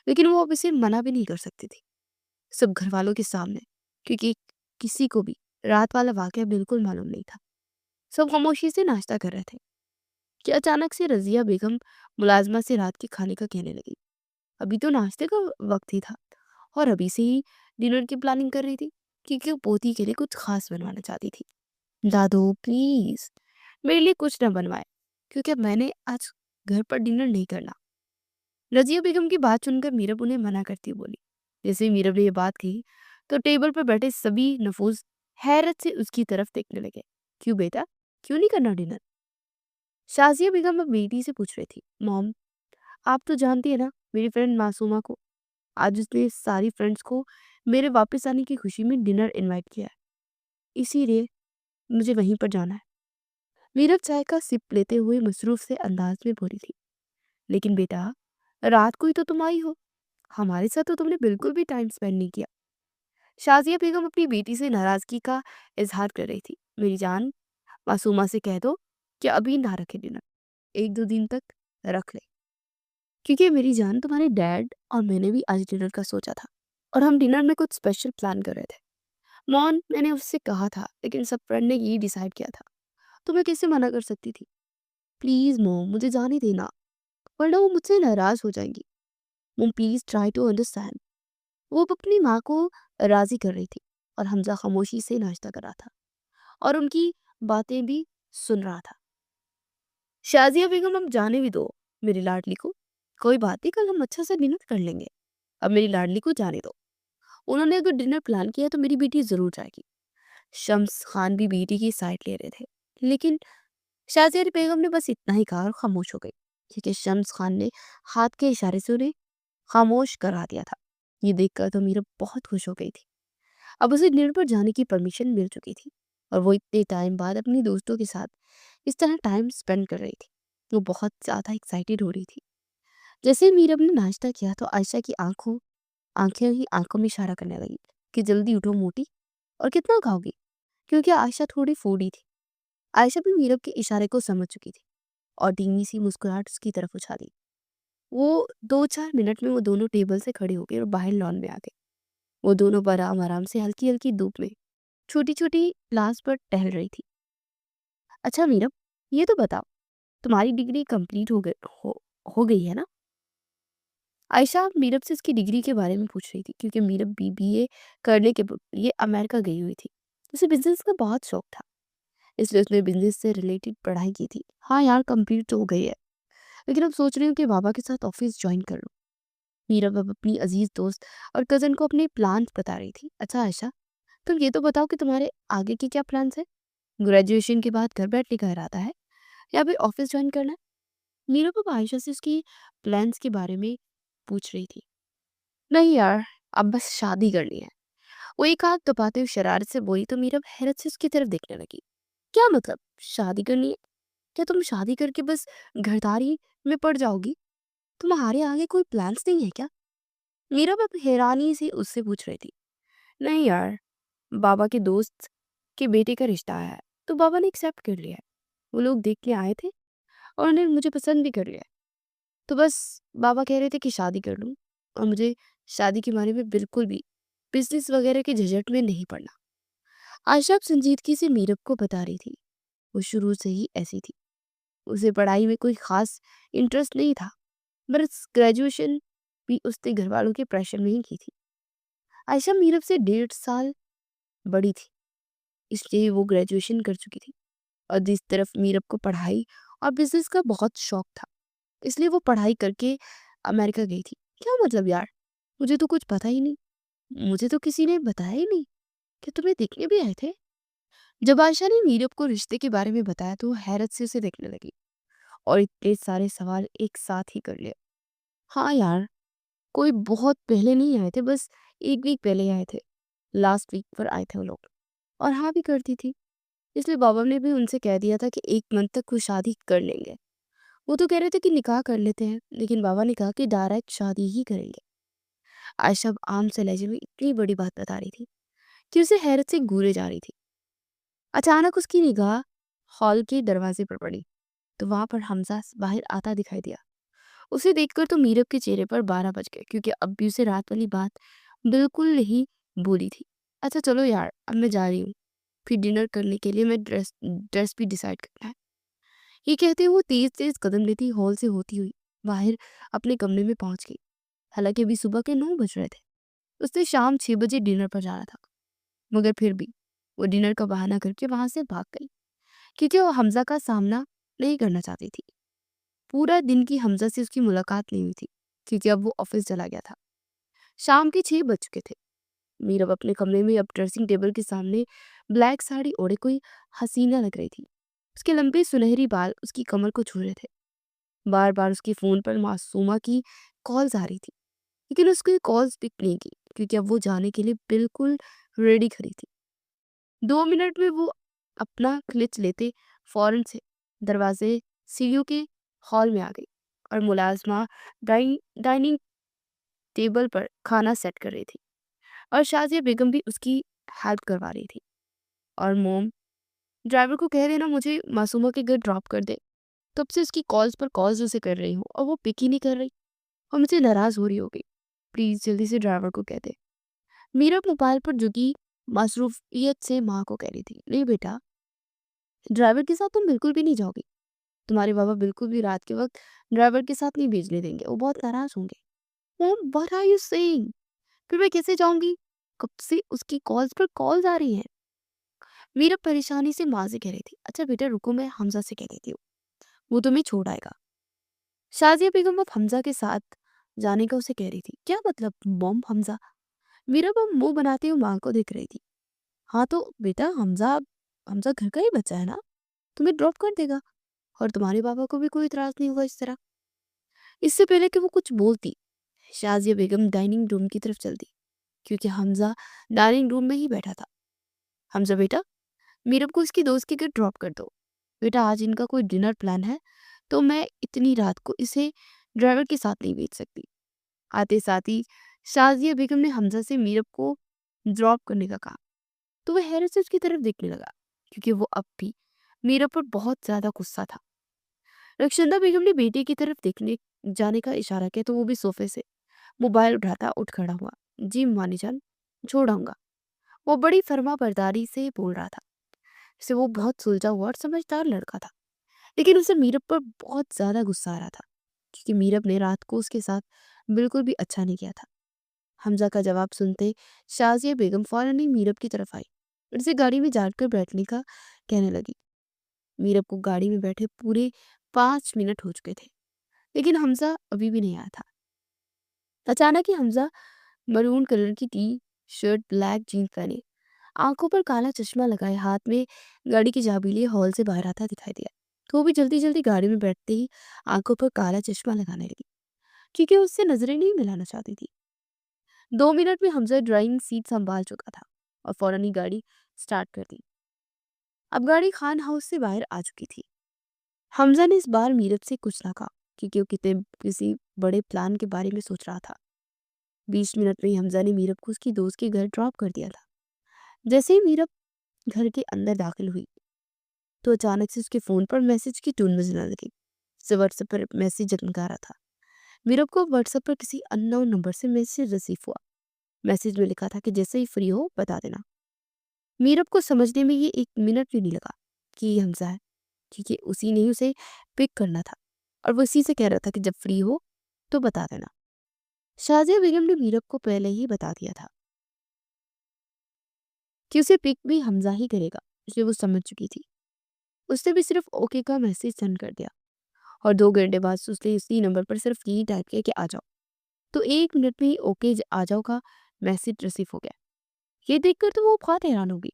लेकिन वो अब इसे मना भी नहीं कर सकती थी, सब घर वालों के सामने, क्योंकि किसी को भी रात वाला वाकया बिल्कुल मालूम नहीं था। सब खामोशी से नाश्ता कर रहे थे कि अचानक से रजिया बेगम मुलाजमा से रात के खाने का कहने लगी। अभी तो नाश्ते का वक्त ही था और अभी से ही डिनर की प्लानिंग कर रही थी, क्योंकि वो पोती के लिए कुछ खास बनवाना चाहती थी। दादू प्लीज मेरे लिए कुछ ना बनवाए, क्योंकि अब मैंने आज घर पर डिनर नहीं करना। रजिया बेगम की बात सुनकर मीरब उन्हें मना करती हुई बोली। जैसे ही मीरब ने ये बात कही तो टेबल पर बैठे सभी नफूस हैरत से उसकी तरफ देखने लगे। क्यों बेटा, क्यों नहीं करना डिनर? शाजिया बेगम अब बेटी से पूछ रही थी। मॉम, आप तो जानती है ना मेरी फ्रेंड मासूमा को, आज उसने सारी फ्रेंड्स को मेरे वापस आने की खुशी में डिनर इनवाइट किया है, इसीलिए मुझे वहीं पर जाना है। मीरब चाय का सिप लेते हुए मसरूफ से अंदाज में बोली थी। लेकिन बेटा, रात को ही तो तुम आई हो, हमारे साथ तो तुमने बिल्कुल भी टाइम स्पेंड नहीं किया। शाजिया बेगम अपनी बेटी से नाराजगी का इजहार कर रही थी। मेरी जान, मासूमा से कह दो कि अभी ना रखे डिनर, 1-2 दिन तक रख ले, क्योंकि मेरी जान तुम्हारे डैड और मैंने भी आज डिनर का सोचा था और हम डिनर में कुछ स्पेशल प्लान कर रहे थे। मॉन, मैंने उससे कहा था, लेकिन सब फ्रेंड ने यही डिसाइड किया था, तो मैं कैसे मना कर सकती थी? प्लीज मोम, मुझे जाने देना, वरना वो मुझसे नाराज हो जाएंगी। मोम प्लीज ट्राई टू अंडरस्टैंड। वो अब अपनी माँ को राज़ी कर रही थी और हमज़ा खामोशी से नाश्ता कर रहा था और उनकी बातें भी सुन रहा था। शाज़िया बेगम, अब जाने भी दो मेरी लाडली को। कोई बात नहीं, कल हम अच्छा से डिनर कर लेंगे। अब मेरी लाडली को जाने दो। उन्होंने अगर डिनर प्लान किया तो मेरी बेटी ज़रूर जाएगी। शम्स खान भी बेटी की साइड ले रहे थे, लेकिन शाज़िया बेगम ने बस इतना ही कहा और खामोश हो गई, क्योंकि शम्स खान ने हाथ के इशारे से उन्हें खामोश करा दिया था। ये देखकर तो मीरा बहुत खुश हो गई थी। अब उसे डिनर पर जाने की परमिशन मिल चुकी थी और वो इतने टाइम बाद अपनी दोस्तों के साथ इस तरह टाइम स्पेंड कर रही थी। वो बहुत ज़्यादा एक्साइटेड हो रही थी। जैसे ही मीरा ने नाश्ता किया तो आयशा की आंखें ही आंखों में इशारा करने लगी कि जल्दी उठो मोटी, और कितना खाओगी, क्योंकि आयशा थोड़ी फूडी थी। आयशा भी मीरब के इशारे को समझ चुकी थी और धीमी सी मुस्कुराहट उसकी तरफ उछाली। वो 2-4 मिनट में वो दोनों टेबल से खड़े हो गए और बाहर लॉन में आ गए। वो दोनों पर आराम आराम से हल्की हल्की धूप में छोटी छोटी क्लास पर टहल रही थी। अच्छा मीरब, ये तो बताओ, तुम्हारी डिग्री कंप्लीट हो गई है ना? आयशा मीरब से उसकी डिग्री के बारे में पूछ रही थी, क्योंकि मीरब बीबीए करने के लिए अमेरिका गई हुई थी। उसे बिजनेस का बहुत शौक था, इसलिए उसने बिजनेस से रिलेटेड पढ़ाई की थी। हाँ यार, कंप्लीट तो हो गई है, लेकिन अब सोच रही हूँ कि बाबा के साथ ऑफिस ज्वाइन कर लूँ। मीरब अब अपनी अजीज दोस्त और कजन को अपने प्लान्स बता रही थी। अच्छा आयशा, तुम ये तो बताओ कि तुम्हारे आगे के क्या प्लान्स है? ग्रेजुएशन के बाद घर बैठने का इरादा है या फिर ऑफिस ज्वाइन करना है? मीरब अब आयशा से उसकी प्लान्स के बारे में पूछ रही थी। नहीं यार, अब बस शादी करनी है, वो एक आंख दबाते हुए शरारत से बोली तो मीरब हैरत से उसकी तरफ देखने लगी। क्या मतलब शादी करनी है? क्या तुम शादी करके बस घरदारी में पड़ जाओगी? तुम्हारे आगे कोई प्लान्स नहीं है क्या? मीरब अब हैरानी से उससे पूछ रही थी। नहीं यार, बाबा के दोस्त के बेटे का रिश्ता आया है, तो बाबा ने एक्सेप्ट कर लिया है। वो लोग देखने आए थे और उन्होंने मुझे पसंद भी कर लिया है। तो बस बाबा कह रहे थे कि शादी कर लूँ, और मुझे शादी के बारे में बिल्कुल भी बिजनेस वगैरह के झंझट में नहीं पड़ना। आशा अब संजीदगी से मीरब को बता रही थी। वो शुरू से ही ऐसी थी। उसे पढ़ाई में कोई खास इंटरेस्ट नहीं था, बस ग्रेजुएशन भी उसने घर वालों के प्रेशर में ही की थी। आयशा मीरब से 1.5 साल बड़ी थी, इसलिए वो ग्रेजुएशन कर चुकी थी, और जिस तरफ मीरब को पढ़ाई और बिजनेस का बहुत शौक था, इसलिए वो पढ़ाई करके अमेरिका गई थी। क्या मतलब यार, मुझे तो कुछ पता ही नहीं। मुझे तो किसी ने बताया ही नहीं कि तुम्हें देखने भी आए थे। जब आयशा ने मीरब को रिश्ते के बारे में बताया तो वो हैरत से उसे देखने लगी और इतने सारे सवाल एक साथ ही कर लिए। हाँ यार, कोई बहुत पहले नहीं आए थे, बस एक वीक पहले आए थे। लास्ट वीक पर आए थे वो लोग, और हाँ भी करती थी, इसलिए बाबा ने भी उनसे कह दिया था कि 1 मंथ तक वो शादी कर लेंगे। वो तो कह रहे थे कि निकाह कर लेते हैं, लेकिन बाबा ने कहा कि डायरेक्ट शादी ही करेंगे। आयशा अब आम से लहजे में इतनी बड़ी बात बता रही थी कि उसे हैरत से घूरे जा रही थी। अचानक उसकी निगाह हॉल के दरवाजे पर पड़ी, तो वहां पर हमजा बाहर आता दिखाई दिया। उसे देखकर तो मीरब के चेहरे पर 12 बज गए, क्योंकि अब भी उसे रात वाली बात बिल्कुल नहीं बोली थी। अच्छा चलो यार, अब मैं जा रही हूँ, फिर डिनर करने के लिए मैं ड्रेस ड्रेस भी डिसाइड करना है। ये कहते हुए वो तेज तेज कदम लेती हॉल से होती हुई बाहर अपने कमरे में पहुंच गई। हालांकि अभी सुबह के 9 बज रहे थे, उसने शाम 6 बजे डिनर पर जाना था, मगर फिर भी वो डिनर का बहाना करके वहां से भाग गई, क्योंकि वो हमजा का सामना नहीं करना चाहती थी। पूरा दिन की हमजा से उसकी मुलाकात नहीं हुई थी, क्योंकि अब वो ऑफिस चला गया था। शाम के 6 बज चुके थे। मीरब अपने कमरे में अब ड्रेसिंग टेबल के सामने ब्लैक साड़ी ओढ़े कोई हसीना लग रही थी। उसके लंबे सुनहरी बाल उसकी कमर को छू रहे थे। बार बार उसके फोन पर मासूमा की कॉल्स आ रही थी, लेकिन उसकी कॉल्स पिक नहीं की, क्योंकि अब वो जाने के लिए बिल्कुल रेडी खड़ी थी। 2 मिनट में वो अपना क्लिच लेते फौरन से दरवाजे सीढ़ियों के हॉल में आ गई, और मुलाजमा डाइनिंग टेबल पर खाना सेट कर रही थी, और शाजिया बेगम भी उसकी हेल्प करवा रही थी। और मोम, ड्राइवर को कह देना मुझे मासूमा के घर ड्रॉप कर दे। तब से उसकी कॉल्स पर कॉल्स उसे कर रही हूँ और वो पिक ही नहीं कर रही, और मुझे नाराज हो रही होगी। प्लीज जल्दी से ड्राइवर को कह दे। मीरा मोबाइल पर झुकी मसरूफियत से माँ को कह रही थी, नहीं बेटा, ड्राइवर के साथ तुम बिल्कुल भी नहीं जाओगी। तुम्हारे बाबा बिल्कुल भी रात के वक्त ड्राइवर के साथ नहीं भेजने देंगे, वो बहुत नाराज होंगे। Mom, what are you saying? फिर मैं कैसे जाऊँगी? कब से उसकी कॉल्स पर कॉल्स आ रही हैं। मीरा परेशानी से माँ से कह रही थी, "अच्छा बेटा रुको, मैं हमज़ा से कह देती हूँ, वो तुम्हें छोड़ आएगा।" शाज़िया बेगम अब हमज़ा के साथ जाने का उसे कह रही थी। क्या मतलब मॉम हमज़ा? मीरा अब मुँह बनाते हुए माँ को देख रही थी। हाँ तो बेटा हमज़ा हमज़ा घर का ही बच्चा है ना, तुम्हें ड्रॉप कर देगा और तुम्हारे पापा को भी कोई इतराज़ नहीं होगा इस तरह। इससे पहले कि वो कुछ बोलती, शाज़िया बेगम डाइनिंग रूम की तरफ चल दी, क्योंकि हमज़ा डाइनिंग रूम में ही बैठा था। हमज़ा बेटा, मीरब को इसकी दोस्त के घर ड्रॉप कर दो। बेटा आज इनका कोई डिनर प्लान है, तो मैं इतनी रात को इसे ड्राइवर के साथ नहीं भेज सकती। आते साथ ही शाज़िया बेगम ने हमज़ा से मीरब को ड्रॉप करने का कहा, तो वह हैरत से उसकी तरफ देखने लगा, क्योंकि वो अब भी मीरब पर बहुत ज़्यादा गुस्सा था। रक्षंदा बेगम ने बेटे की तरफ देखने जाने का इशारा किया, तो वो भी सोफे से मोबाइल उठाता उठ खड़ा हुआ। जी मानी जान, छोड़ आऊंगा। वो बड़ी फर्मा बरदारी से बोल रहा था, जैसे वो बहुत सुलझा हुआ और समझदार लड़का था। लेकिन उसे मीरब पर बहुत ज्यादा गुस्सा आ रहा था, क्योंकि मीरब ने रात को उसके साथ बिल्कुल भी अच्छा नहीं किया था। हमजा का जवाब सुनते शाजिया बेगम फौरन ही मीरब की तरफ आई, उनसे गाड़ी में जाकर बैठने का कहने लगी। मीरब को गाड़ी में बैठे पूरे 5 मिनट हो चुके थे, लेकिन हमजा अभी भी नहीं आया था। अचानक ही हमजा मरून कलर की टी शर्ट, ब्लैक जीन्स पहने, आंखों पर काला चश्मा लगाए, हाथ में गाड़ी की चाबी लिए हॉल से बाहर आता दिखाई दिया। तो वो भी जल्दी जल्दी गाड़ी में बैठते ही आंखों पर काला चश्मा लगाने लगी, क्योंकि उससे नजरें नहीं मिलाना चाहती थी। 2 मिनट में हमजा ड्राइविंग सीट संभाल चुका था और फौरन ही गाड़ी स्टार्ट कर दी। अब गाड़ी खान हाउस से बाहर आ चुकी थी। हमजा ने इस बार मीरब से कुछ ना कहा, क्योंकि वो किसी बड़े प्लान के बारे में सोच रहा था। 20 मिनट में ही हमजा ने मीरब को उसकी दोस्त के घर ड्रॉप कर दिया था। जैसे ही मीरब घर के अंदर दाखिल हुई, तो अचानक से उसके फोन पर मैसेज की टून बजना लगी। उसे व्हाट्सएप पर मैसेज झनका रहा था। मीरब को व्हाट्सएप पर किसी अननोन नंबर से मैसेज रिसीव हुआ। मैसेज में लिखा था कि जैसे ही फ्री हो बता देना। मीरब को समझने में ये 1 मिनट भी नहीं लगा कि ये हमजा है, क्योंकि उसी ने ही उसे पिक करना था और वो इसी से कह रहा था कि जब फ्री हो तो बता देना। शाजिया बेगम ने मीरब को पहले ही बता दिया था कि उसे पिक भी हमजा ही करेगा, इसलिए वो समझ चुकी थी। उसने भी सिर्फ ओके का मैसेज सेंड कर दिया और 2 घंटे बाद उसने इसी नंबर पर सिर्फ यही टाइप किया कि आ जाओ। तो 1 मिनट में ही ओके आ जाओ का मैसेज रिसीव हो गया। ये देखकर तो वो बहुत हैरान होगी,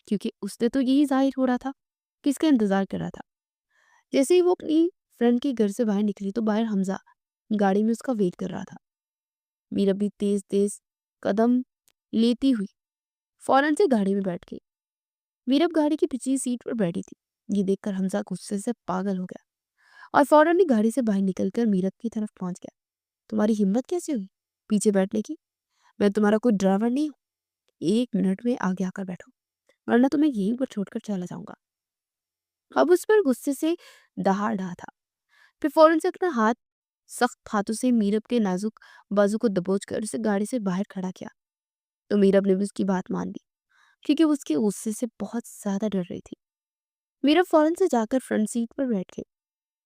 क्योंकि उसने तो यही जाहिर हो रहा था कि इसका इंतजार कर रहा था। जैसे ही वो अपनी फ्रेंड के घर से बाहर निकली, तो बाहर हमजा गाड़ी में उसका वेट कर रहा था। मीरा भी तेज तेज कदम लेती हुई फौरन से गाड़ी में बैठ गई। मीरब गाड़ी की पिछली सीट पर बैठी थी। ये देखकर हमजा गुस्से से पागल हो गया और फौरन ही गाड़ी से बाहर निकलकर मीरब की तरफ पहुंच गया। तुम्हारी हिम्मत कैसे हुई पीछे बैठने की? मैं तुम्हारा कोई ड्राइवर नहीं हूँ। 1 मिनट में आगे आकर बैठो, वरना तुम्हें यहीं पर छोड़कर चला जाऊंगा। अब उस पर गुस्से से दहाड़ रहा था। फिर फौरन से अपना हाथ सख्त हाथों से मीरब के नाजुक बाजू को दबोच कर उसे गाड़ी से बाहर खड़ा किया। तो मीरब ने भी उसकी बात मान ली, क्योंकि वो उसके गुस्से से बहुत ज्यादा डर रही थी। मीरब फौरन से जाकर फ्रंट सीट पर बैठ गई।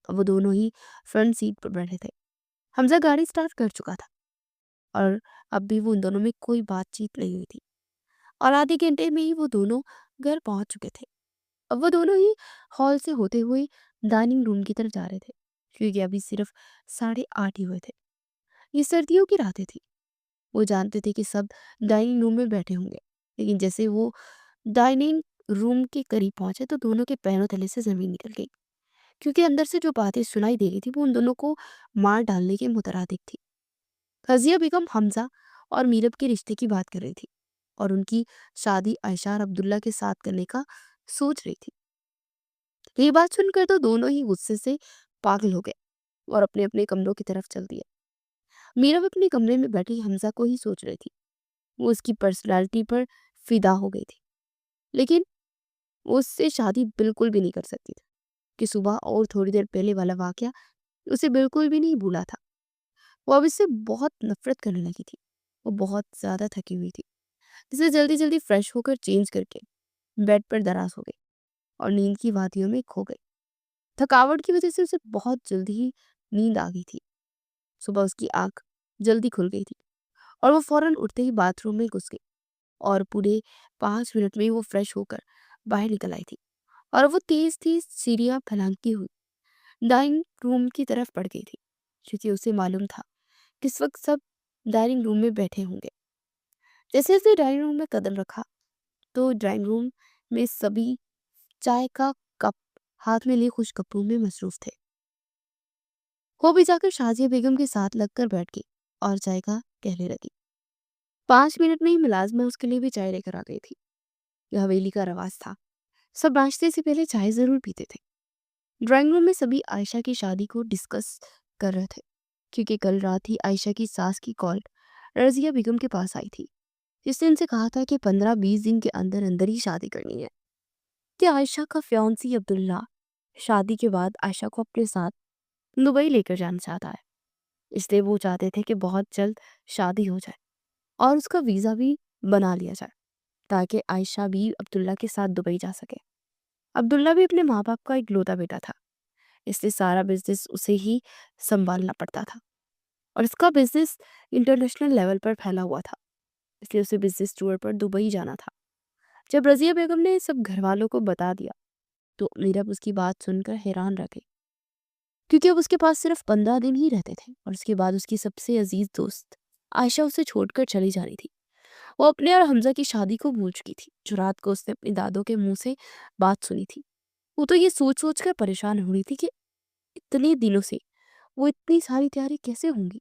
अब वो दोनों ही फ्रंट सीट पर बैठे थे। हमजा गाड़ी स्टार्ट कर चुका था और अब भी वो उन दोनों में कोई बातचीत नहीं हुई थी और आधे घंटे में ही वो दोनों घर पहुंच चुके थे। अब वो दोनों ही हॉल से होते हुए डाइनिंग रूम की तरफ जा रहे थे, क्योंकि अभी सिर्फ 8:30 ही हुए थे। ये सर्दियों की रातें थी। वो जानते थे कि सब डाइनिंग रूम में बैठे होंगे, लेकिन जैसे वो डाइनिंग रूम के करीब पहुंचे, तो दोनों के पैरों तले से जमीन निकल गई, क्योंकि अंदर से जो बातें सुनाई दे रही थी वो उन दोनों को मार डालने के मुतरादिक थी। रज़िया बेगम हमजा और मीरब के रिश्ते की बात कर रही थी और उनकी शादी आयशा और अब्दुल्ला के साथ करने का सोच रही थी। ये बात सुनकर तो दोनों ही गुस्से से पागल हो गए और अपने अपने कमरों की तरफ चल दिए। मीरब अपने कमरे में बैठी हमजा को ही सोच रही थी। वो उसकी पर्सनालिटी पर फिदा हो गई थी, लेकिन वो उससे शादी बिल्कुल भी नहीं कर सकती थी कि सुबह और थोड़ी देर पहले वाला वाकया उसे बिल्कुल भी नहीं भूला था। वो अब इससे बहुत नफरत करने लगी थी। वो बहुत ज्यादा थकी हुई थी, जिसे जल्दी जल्दी फ्रेश होकर चेंज करके बेड पर दराज हो गई और नींद की वादियों में खो गई। थकावट की वजह से उसे बहुत जल्दी ही नींद आ गई थी। सुबह उसकी आंख जल्दी खुल गई थी और वो फ़ौरन उठते ही बाथरूम में घुस गई और पूरे 5 मिनट में ही वो फ्रेश होकर बाहर निकल आई थी और वो तेज़-तेज़ सीढ़ियाँ फलांगती हुई डाइनिंग रूम की तरफ बढ़ गई थी, क्योंकि उसे मालूम था कि इस वक़्त सब डाइनिंग रूम में बैठे होंगे। जैसे-जैसे डाइनिंग रूम में कदम रखा, तो ड्राइंग रूम में सभी चाय का कप हाथ में लिए खुशखबरू में मसरूफ़ थे। वो भी जाकर शाज़िया बेगम के साथ लगकर बैठ गई और चाय का कहने लगी। 5 मिनट में ही मुलाज़िमा उसके लिए भी चाय लेकर आ गई थी। यह हवेली का रवाज था। सब नाश्ते से पहले चाय ज़रूर पीते थे। ड्राइंग रूम में सभी आयशा की शादी को डिस्कस कर रहे थे, क्योंकि कल रात ही आयशा की सास की कॉल रज़िया बेगम के पास आई थी, जिसने उनसे कहा था कि 15-20 दिन के अंदर अंदर ही शादी करनी है। कि आयशा का फियांसी अब्दुल्ला शादी के बाद आयशा को अपने साथ दुबई लेकर जाना चाहता है। इसलिए वो चाहते थे कि बहुत जल्द शादी हो जाए और उसका वीज़ा भी बना लिया जाए, ताकि आयशा भी अब्दुल्ला के साथ दुबई जा सके। अब्दुल्ला भी अपने माँ बाप का इकलौता बेटा था, इसलिए सारा बिजनेस उसे ही संभालना पड़ता था और इसका बिजनेस इंटरनेशनल लेवल पर फैला हुआ था, इसलिए उसे बिजनेस टूर पर दुबई जाना था। जब रज़िया बेगम ने सब घर वालों को बता दिया, तो मीरब उसकी बात सुनकर हैरान रह गई, क्योंकि अब उसके पास सिर्फ 15 दिन ही रहते थे और उसके बाद उसकी सबसे अजीज दोस्त आयशा उसे छोड़कर चली जानी थी। वो अपने और हमजा की शादी को भूल चुकी थी, जो रात को उसने अपनी दादों के मुंह से बात सुनी थी। वो तो ये सोच सोच कर परेशान हो रही थी कि इतने दिनों से वो इतनी सारी तैयारी कैसे होंगी।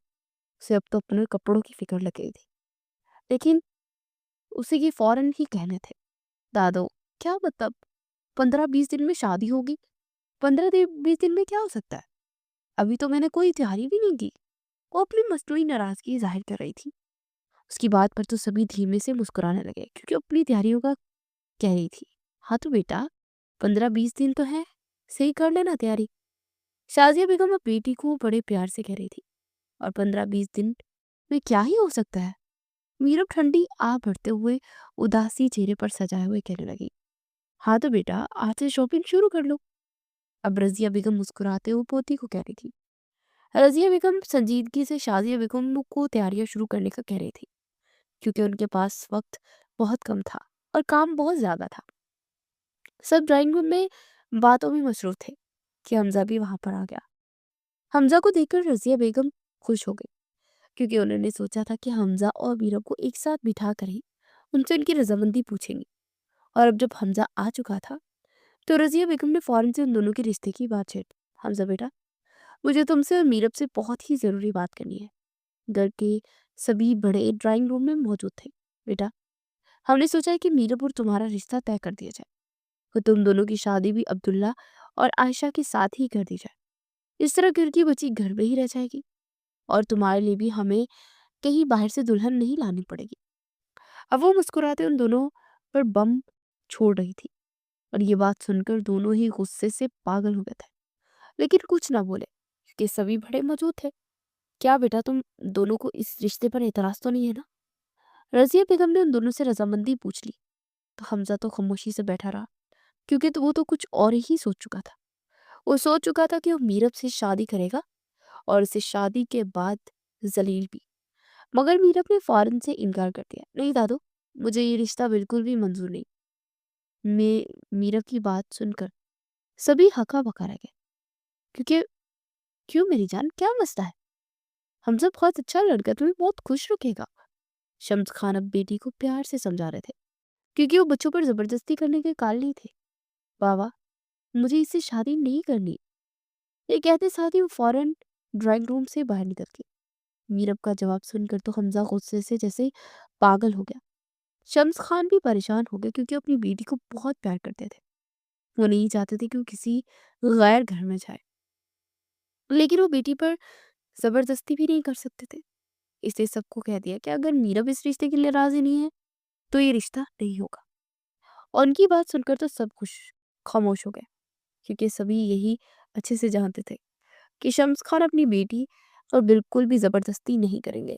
उसे अब तो अपने कपड़ों की फिक्र लग गई थी, लेकिन उसे ये फौरन ही कहने थे, दादो क्या मतलब 15-20 दिन में शादी होगी? 15-20 दिन में क्या हो सकता है? अभी तो मैंने कोई तैयारी भी नहीं की। वो अपनी मसनूई नाराजगी जाहिर कर रही थी। उसकी बात पर तो सभी धीमे से मुस्कुराने लगे, क्योंकि अपनी तैयारियों का कह रही थी। हाँ तो बेटा, 15-20 दिन तो है, सही कर लेना तैयारी। शाजिया बेगम अब बेटी को बड़े प्यार से कह रही थी। और 15-20 दिन में क्या ही हो सकता है? मीरब ठंडी आ भरते हुए उदासी चेहरे पर सजाए हुए कहने लगी। हाँ तो बेटा, आज से शॉपिंग शुरू कर लो। अब रजिया बेगम मुस्कुराते हुए पोती को कह रही थी। रजिया बेगम संजीदगी से शाजिया बेगम को तैयारियां शुरू करने का कह रही थी, क्योंकि उनके पास वक्त बहुत कम था और काम बहुत ज्यादा था। सब ड्राइंग रूम में बातों में मसरूफ थे कि हमजा भी वहां पर आ गया। हमजा को देखकर रजिया बेगम खुश हो गई, क्योंकि उन्होंने सोचा था कि हमजा और मीरा को एक साथ बिठा कर ही उनसे उनकी रजामंदी पूछेंगी। और अब जब हमजा आ चुका था, तो रजिया बेगम ने फौरन से उन दोनों के रिश्ते की बात छेड़ दी। हमजा बेटा, मुझे तुमसे और मीरब से बहुत ही जरूरी बात करनी है। घर के सभी बड़े ड्राइंग रूम में मौजूद थे। बेटा, हमने सोचा है कि मीरब और तुम्हारा रिश्ता तय कर दिया जाए और तुम दोनों की शादी भी अब्दुल्ला और आयशा के साथ ही कर दी जाए। इस तरह घर की बच्ची घर में ही रह जाएगी और तुम्हारे लिए भी हमें कहीं बाहर से दुल्हन नहीं लानी पड़ेगी। अब वो मुस्कुराते उन दोनों पर बम छोड़ रही थी और ये बात सुनकर दोनों ही गुस्से से पागल हो गए थे, लेकिन कुछ ना बोले, क्योंकि सभी बड़े मौजूद थे। क्या बेटा, तुम दोनों को इस रिश्ते पर एतराज तो नहीं है ना? रजिया बेगम ने उन दोनों से रजामंदी पूछ ली, तो हमजा तो खामोशी से बैठा रहा, क्योंकि तो वो तो कुछ और ही सोच चुका था। वो सोच चुका था कि वो मीरब से शादी करेगा और उसे शादी के बाद जलील भी। मगर मीरब ने फौरन से इनकार कर दिया। नहीं दादू, मुझे ये रिश्ता बिल्कुल भी मंजूर नहीं। मैं मीरब की बात सुनकर सभी हका बका रह गए, क्योंकि क्यों मेरी जान, क्या मसला है? हमजा बहुत अच्छा लड़का है, तुम्हें बहुत खुश रखेगा। शम्स खान अब बेटी को प्यार से समझा रहे थे, क्योंकि वो बच्चों पर जबरदस्ती करने के काल नहीं थे। बाबा, मुझे इससे शादी नहीं करनी। ये कहते साथ ही वो फौरन ड्राइंग रूम से बाहर निकल गई। मीरब का जवाब सुनकर तो हमजा गुस्से से जैसे पागल हो गया। शम्स खान भी परेशान हो गए, क्योंकि वो अपनी बेटी को बहुत प्यार करते थे। वो नहीं चाहते थे कि वो किसी गैर घर में जाए, लेकिन वो बेटी पर जबरदस्ती भी नहीं कर सकते थे। इसलिए सबको कह दिया कि अगर मीरब इस रिश्ते के लिए राजी नहीं है, तो ये रिश्ता नहीं होगा। और उनकी बात सुनकर तो सब खुश खामोश हो गए, क्योंकि सभी यही अच्छे से जानते थे कि शम्स खान अपनी बेटी और बिल्कुल भी जबरदस्ती नहीं करेंगे।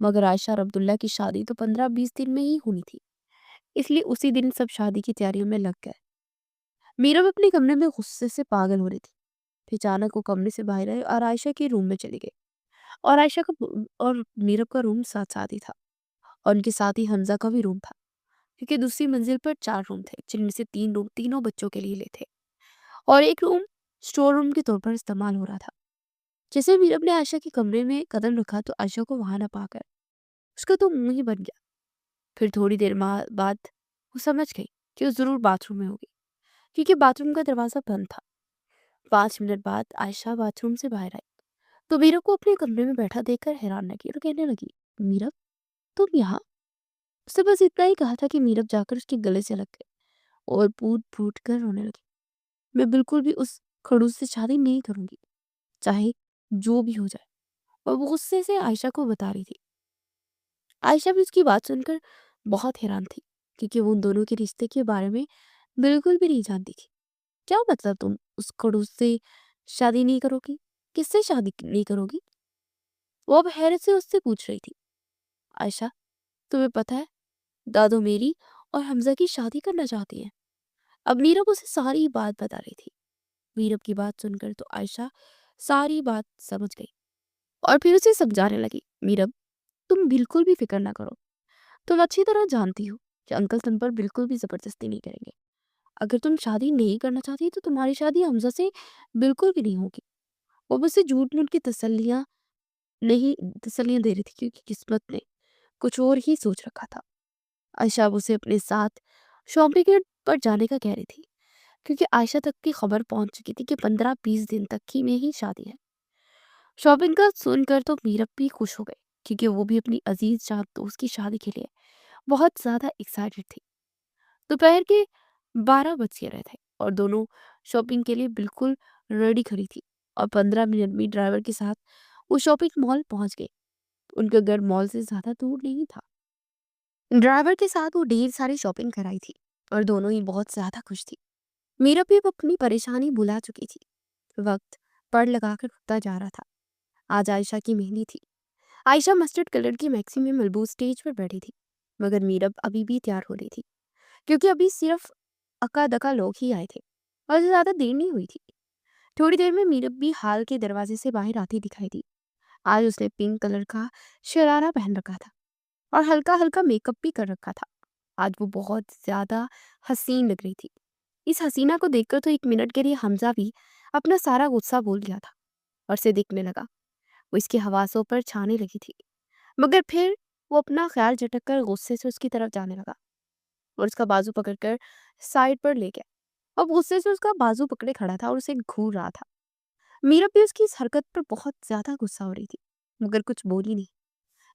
मगर आयशा और अब्दुल्ला की शादी तो 15-20 दिन में ही होनी थी, इसलिए उसी दिन सब शादी की तैयारियों में लग गए। मीरब अपने कमरे में गुस्से से पागल हो रही थी। फिर अचानक वो कमरे से बाहर आई और आयशा के रूम में चली गई। और मीरब का रूम साथ साथ ही था। और उनके साथ ही हमज़ा का भी रूम था, क्योंकि दूसरी मंजिल पर 4 रूम थे, जिनमें से 3 रूम तीनों बच्चों के लिए लिए थे और एक रूम स्टोर रूम के तौर पर इस्तेमाल हो रहा था। जैसे मीरब ने आयशा के कमरे में कदम रखा तो आयशा को वहां न पाकर उसका तो मुंह ही बन गया। फिर थोड़ी देर बाद वो समझ गई कि वो जरूर बाथरूम में होगी, क्योंकि बाथरूम का दरवाजा बंद था। 5 मिनट बाद आयशा बाथरूम से बाहर आई तो मीरब को अपने कमरे में बैठा देखकर हैरान लगी और कहने लगी, मीरब तुम यहाँ? उसने बस इतना ही कहा था कि मीरब जाकर उसके गले से लग गई और फूट फूट कर रोने लगी। मैं बिल्कुल भी उस खड़ूस से शादी नहीं करूंगी, चाहे जो भी हो जाए। और वो गुस्से से आयशा को बता रही थी। आयशा भी उसकी बात सुनकर बहुत हैरान थी, क्योंकि वो उन दोनों के रिश्ते के बारे में बिल्कुल भी नहीं जानती थी। क्या मतलब तुम उस खड़ूस से शादी नहीं करोगी? किससे शादी नहीं करोगी? वो अब हैरत से उससे पूछ रही थी। आयशा, तुम्हें पता है दादू मेरी और हमजा की शादी करना चाहती है। अब नीरब उसे सारी बात बता रही थी। नीरब की बात सुनकर तो आयशा सारी बात समझ गई और फिर उसे समझाने लगी, मीरब तुम बिल्कुल भी फिक्र ना करो। तुम अच्छी तरह जानती हो कि अंकल तुम पर बिल्कुल भी जबरदस्ती नहीं करेंगे। अगर तुम शादी नहीं करना चाहती तो तुम्हारी शादी हमजा से बिल्कुल भी नहीं होगी। वो मुझसे झूठ मूठ की नहीं तसल्लियां दे रही थी, क्योंकि किस्मत ने कुछ और ही सोच रखा था। आयशा अब उसे अपने साथ शॉपिंग पर जाने का कह रही थी, क्योंकि आयशा तक की खबर पहुंच चुकी थी कि 15-20 दिन तक ही में ही शादी है। शॉपिंग का सुनकर तो मीरब भी खुश हो गई, क्योंकि वो भी अपनी अजीज जान दोस्त की शादी के लिए बहुत ज्यादा एक्साइटेड थी। दोपहर के 12 बज के रहे थे और दोनों शॉपिंग के लिए बिल्कुल रेडी खड़ी थी और 15 मिनट में ड्राइवर के साथ वो शॉपिंग मॉल पहुंच गए। उनका घर मॉल से ज्यादा दूर नहीं था। ड्राइवर के साथ वो ढेर सारी शॉपिंग कराई थी और दोनों ही बहुत ज्यादा खुश थी। मीरा भी अब अपनी परेशानी भुला चुकी थी। वक्त पड़ लगाकर उठता जा रहा था। आज आयशा की मेहंदी थी। आयशा मस्टर्ड कलर की मैक्सी में मलबूस स्टेज पर बैठी थी, मगर मीरब अभी भी तैयार हो रही थी, क्योंकि अभी सिर्फ अक्का दक्का लोग ही आए थे और ज्यादा देर नहीं हुई थी। थोड़ी देर में मीरब भी हाल के दरवाजे से बाहर आती दिखाई दी। आज उसने पिंक कलर का शरारा पहन रखा था और हल्का हल्का मेकअप भी कर रखा था। आज वो बहुत ज्यादा हसीन लग रही थी। इस हसीना को देखकर तो 1 मिनट के लिए हमजा भी अपना सारा गुस्सा भूल गया था और उसे देखने लगा। वो इसके हवासों पर छाने लगी थी, मगर फिर वो अपना ख्याल झटक कर गुस्से से उसकी तरफ जाने लगा और उसका बाजू पकड़कर साइड पर ले गया। अब गुस्से से उसका बाजू पकड़े खड़ा था और उसे घूर रहा था। मीरा भी उसकी इस हरकत पर बहुत ज्यादा गुस्सा हो रही थी, मगर कुछ बोली नहीं।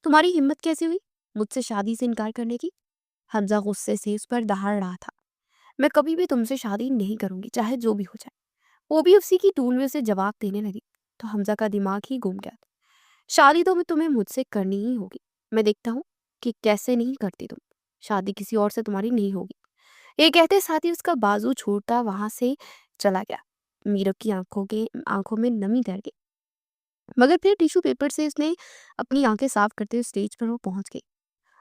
तुम्हारी हिम्मत कैसे हुई मुझसे शादी से इनकार करने की? हमजा गुस्से से उस पर दहाड़ रहा था। मैं कभी भी तुमसे शादी नहीं करूंगी, चाहे जो भी हो जाए। वो भी उसी की टूल में उसे जवाब देने लगी तो हमजा का दिमाग ही घूम गया। शादी तो मैं तुम्हें मुझसे करनी ही होगी। मैं देखता हूँ कि कैसे नहीं करती तुम। शादी किसी और से तुम्हारी नहीं होगी। ये कहते साथ ही उसका बाजू छोड़ता वहां से चला गया। मीरब की आंखों में नमी तैर गई, मगर फिर टिश्यू पेपर से उसने अपनी आंखें साफ करते हुए स्टेज पर वो पहुंच गई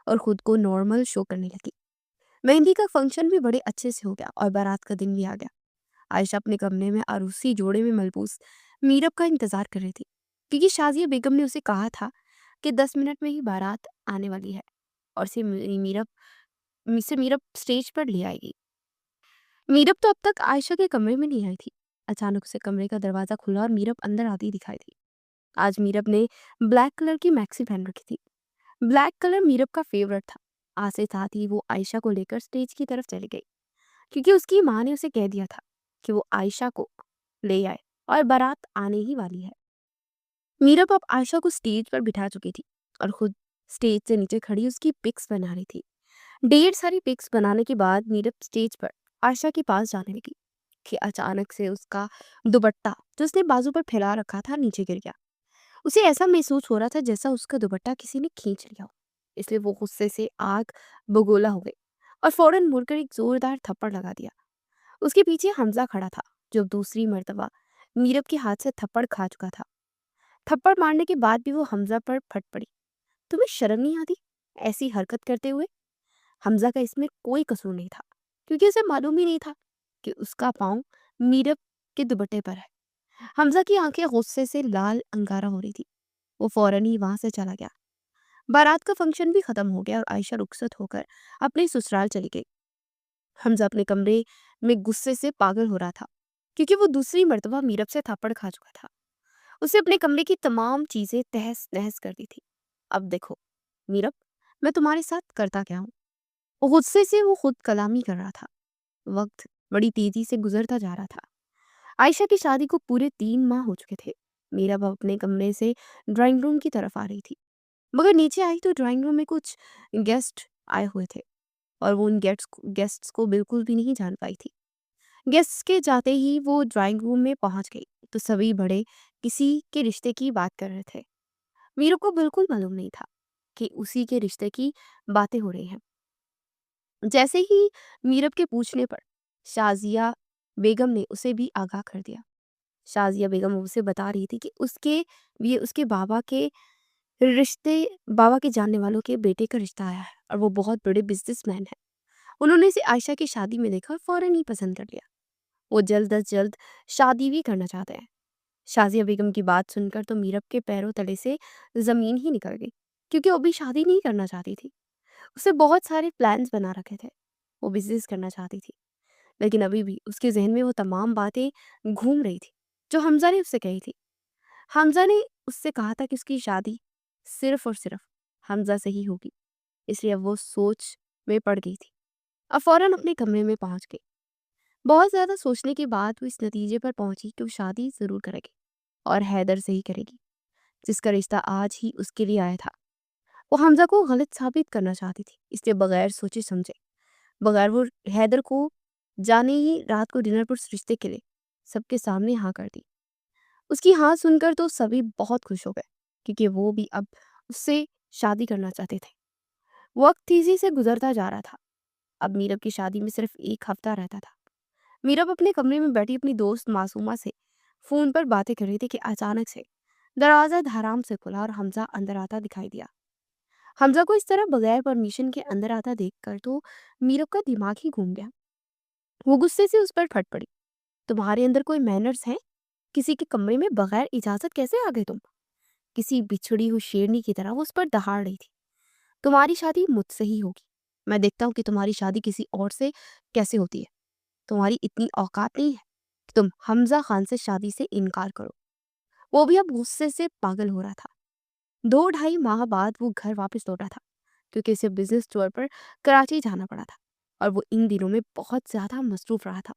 और खुद को नॉर्मल शो करने लगी। मेहंदी का फंक्शन भी बड़े अच्छे से हो गया और बारात का दिन भी आ गया। आयशा अपने कमरे में अरूसी जोड़े में मलबूस मीरब का इंतजार कर रही थी, क्योंकि शाजिया बेगम ने उसे कहा था कि 10 मिनट में ही बारात आने वाली है और मीरब स्टेज पर ले आएगी। मीरब तो अब तक आयशा के कमरे में नहीं आई थी। अचानक से कमरे का दरवाजा खुला और मीरब अंदर आती दिखाई दी। आज मीरब ने ब्लैक कलर की मैक्सी पहन रखी थी। ब्लैक कलर मीरब का फेवरेट था। आज से साथ ही वो आयशा को लेकर स्टेज की तरफ चली गई, क्योंकि उसकी माँ ने उसे कह दिया था कि वो आयशा को ले आए और बारात आने ही वाली है। मीरब अब आयशा को स्टेज पर बिठा चुकी थी और खुद स्टेज से नीचे खड़ी उसकी पिक्स बना रही थी। ढेर सारी पिक्स बनाने के बाद मीरब स्टेज पर आयशा के पास जाने लगी कि अचानक से उसका दुपट्टा जो उसने बाजू पर फैला रखा था नीचे गिर गया। उसे ऐसा महसूस हो रहा था जैसा उसका दुपट्टा किसी ने खींच लिया हो। इसलिए वो गुस्से से आग बगोला हो गई और फौरन मुड़कर एक जोरदार थप्पड़ लगा दिया। उसके पीछे हमजा खड़ा था, जो दूसरी मर्तबा मीरब के हाथ से थप्पड़ खा चुका था। थप्पड़ मारने के बाद भी वो हमजा पर फट पड़ी। तुम्हें शर्म नहीं आती ऐसी हरकत करते हुए? हमजा का इसमें कोई कसूर नहीं था, क्योंकि उसे मालूम ही नहीं था कि उसका पाँव मीरब के दुपट्टे पर है। हमजा की आंखें गुस्से से लाल अंगारा हो रही थी। वो फौरन ही वहां से चला गया। बारात का फंक्शन भी खत्म हो गया और आयशा रुखसत होकर अपने ससुराल चली गई। हमजा अपने कमरे में गुस्से से पागल हो रहा था, क्योंकि वो दूसरी मर्तबा मीरब से थप्पड़ खा चुका था। उसे अपने कमरे की तमाम चीजें तहस नहस कर दी थी। अब देखो मीरब, मैं तुम्हारे साथ करता क्या हूँ। गुस्से से वो खुद कलामी कर रहा था। वक्त बड़ी तेजी से गुजरता जा रहा था। आयशा की शादी को पूरे 3 माह हो चुके थे। मीरब अपने कमरे से ड्राइंग रूम की तरफ आ रही थी, मगर नीचे आई तो ड्राइंग रूम में कुछ गेस्ट आए हुए थे और वो उन गेस्ट्स को बिल्कुल भी नहीं जान पाई थी। गेस्ट्स के जाते ही वो ड्राइंग रूम में पहुंच गई तो सभी बड़े किसी के रिश्ते की बात कर रहे थे। मीरू को बिल्कुल मालूम नहीं था कि उसी के रिश्ते की बातें हो रही हैं। जैसे ही मीरब के पूछने पर शाजिया बेगम ने उसे भी आगाह कर दिया। शाजिया बेगम उसे बता रही थी कि ये उसके रिश्ते बाबा के जानने वालों के बेटे का रिश्ता आया है और वो बहुत बड़े बिजनेसमैन है। उन्होंने इसे आयशा की शादी में देखा और फौरन ही पसंद कर लिया। वो जल्द अज जल्द शादी भी करना चाहते हैं। शाजिया बेगम की बात सुनकर तो मीरब के पैरों तले से जमीन ही निकल गई, क्योंकि वो भी शादी नहीं करना चाहती थी। उसे बहुत सारे प्लान्स बना रखे थे। वो बिजनेस करना चाहती थी, लेकिन अभी भी उसके जहन में वो तमाम बातें घूम रही थी जो हमजा ने उससे कही थी। हमजा ने उससे कहा था कि उसकी शादी सिर्फ और सिर्फ हमजा से ही होगी, इसलिए अब वो सोच में पड़ गई थी। अब फौरन अपने कमरे में पहुंच गई। बहुत ज्यादा सोचने के बाद वो इस नतीजे पर पहुंची कि वो शादी जरूर करेगी और हैदर से ही करेगी, जिसका रिश्ता आज ही उसके लिए आया था। वो हमजा को गलत साबित करना चाहती थी, इसलिए बगैर सोचे समझे, बगैर वो हैदर को जाने ही रात को डिनर पर उस रिश्ते के लिए सबके सामने हाँ कर दी। उसकी हाँ सुनकर तो सभी बहुत खुश हो गए, क्योंकि वो भी अब उससे शादी करना चाहते थे। वक्त तेजी से गुजरता जा रहा था। अब मीरब की शादी में सिर्फ 1 हफ्ता रहता था। मीरब अपने कमरे में बैठी अपनी दोस्त मासूमा से फोन पर बातें कर रही थी कि अचानक से दरवाजा धड़ाम से खुला और हमजा अंदर आता दिखाई दिया। हमजा को इस तरह बगैर परमिशन के अंदर आता देखकर तो मीरब का दिमाग ही घूम गया। वो गुस्से से उस पर फट पड़ी। तुम्हारे अंदर कोई मैनर्स हैं? किसी के कमरे में बगैर इजाजत कैसे आ गए तुम? किसी बिछड़ी हुई शेरनी की तरह वो उस पर दहाड़ रही थी। तुम्हारी शादी मुझसे ही होगी। मैं देखता हूँ कि तुम्हारी शादी किसी और से कैसे होती है। तुम्हारी इतनी औकात नहीं है कि तुम हमजा खान से शादी से इनकार करो। वो भी अब गुस्से से पागल हो रहा था। 2 ढाई माह बाद वो घर वापस लौटा था, क्योंकि उसे बिजनेस टूर पर कराची जाना पड़ा था और वो इन दिनों में बहुत ज्यादा मसरूफ रहा था।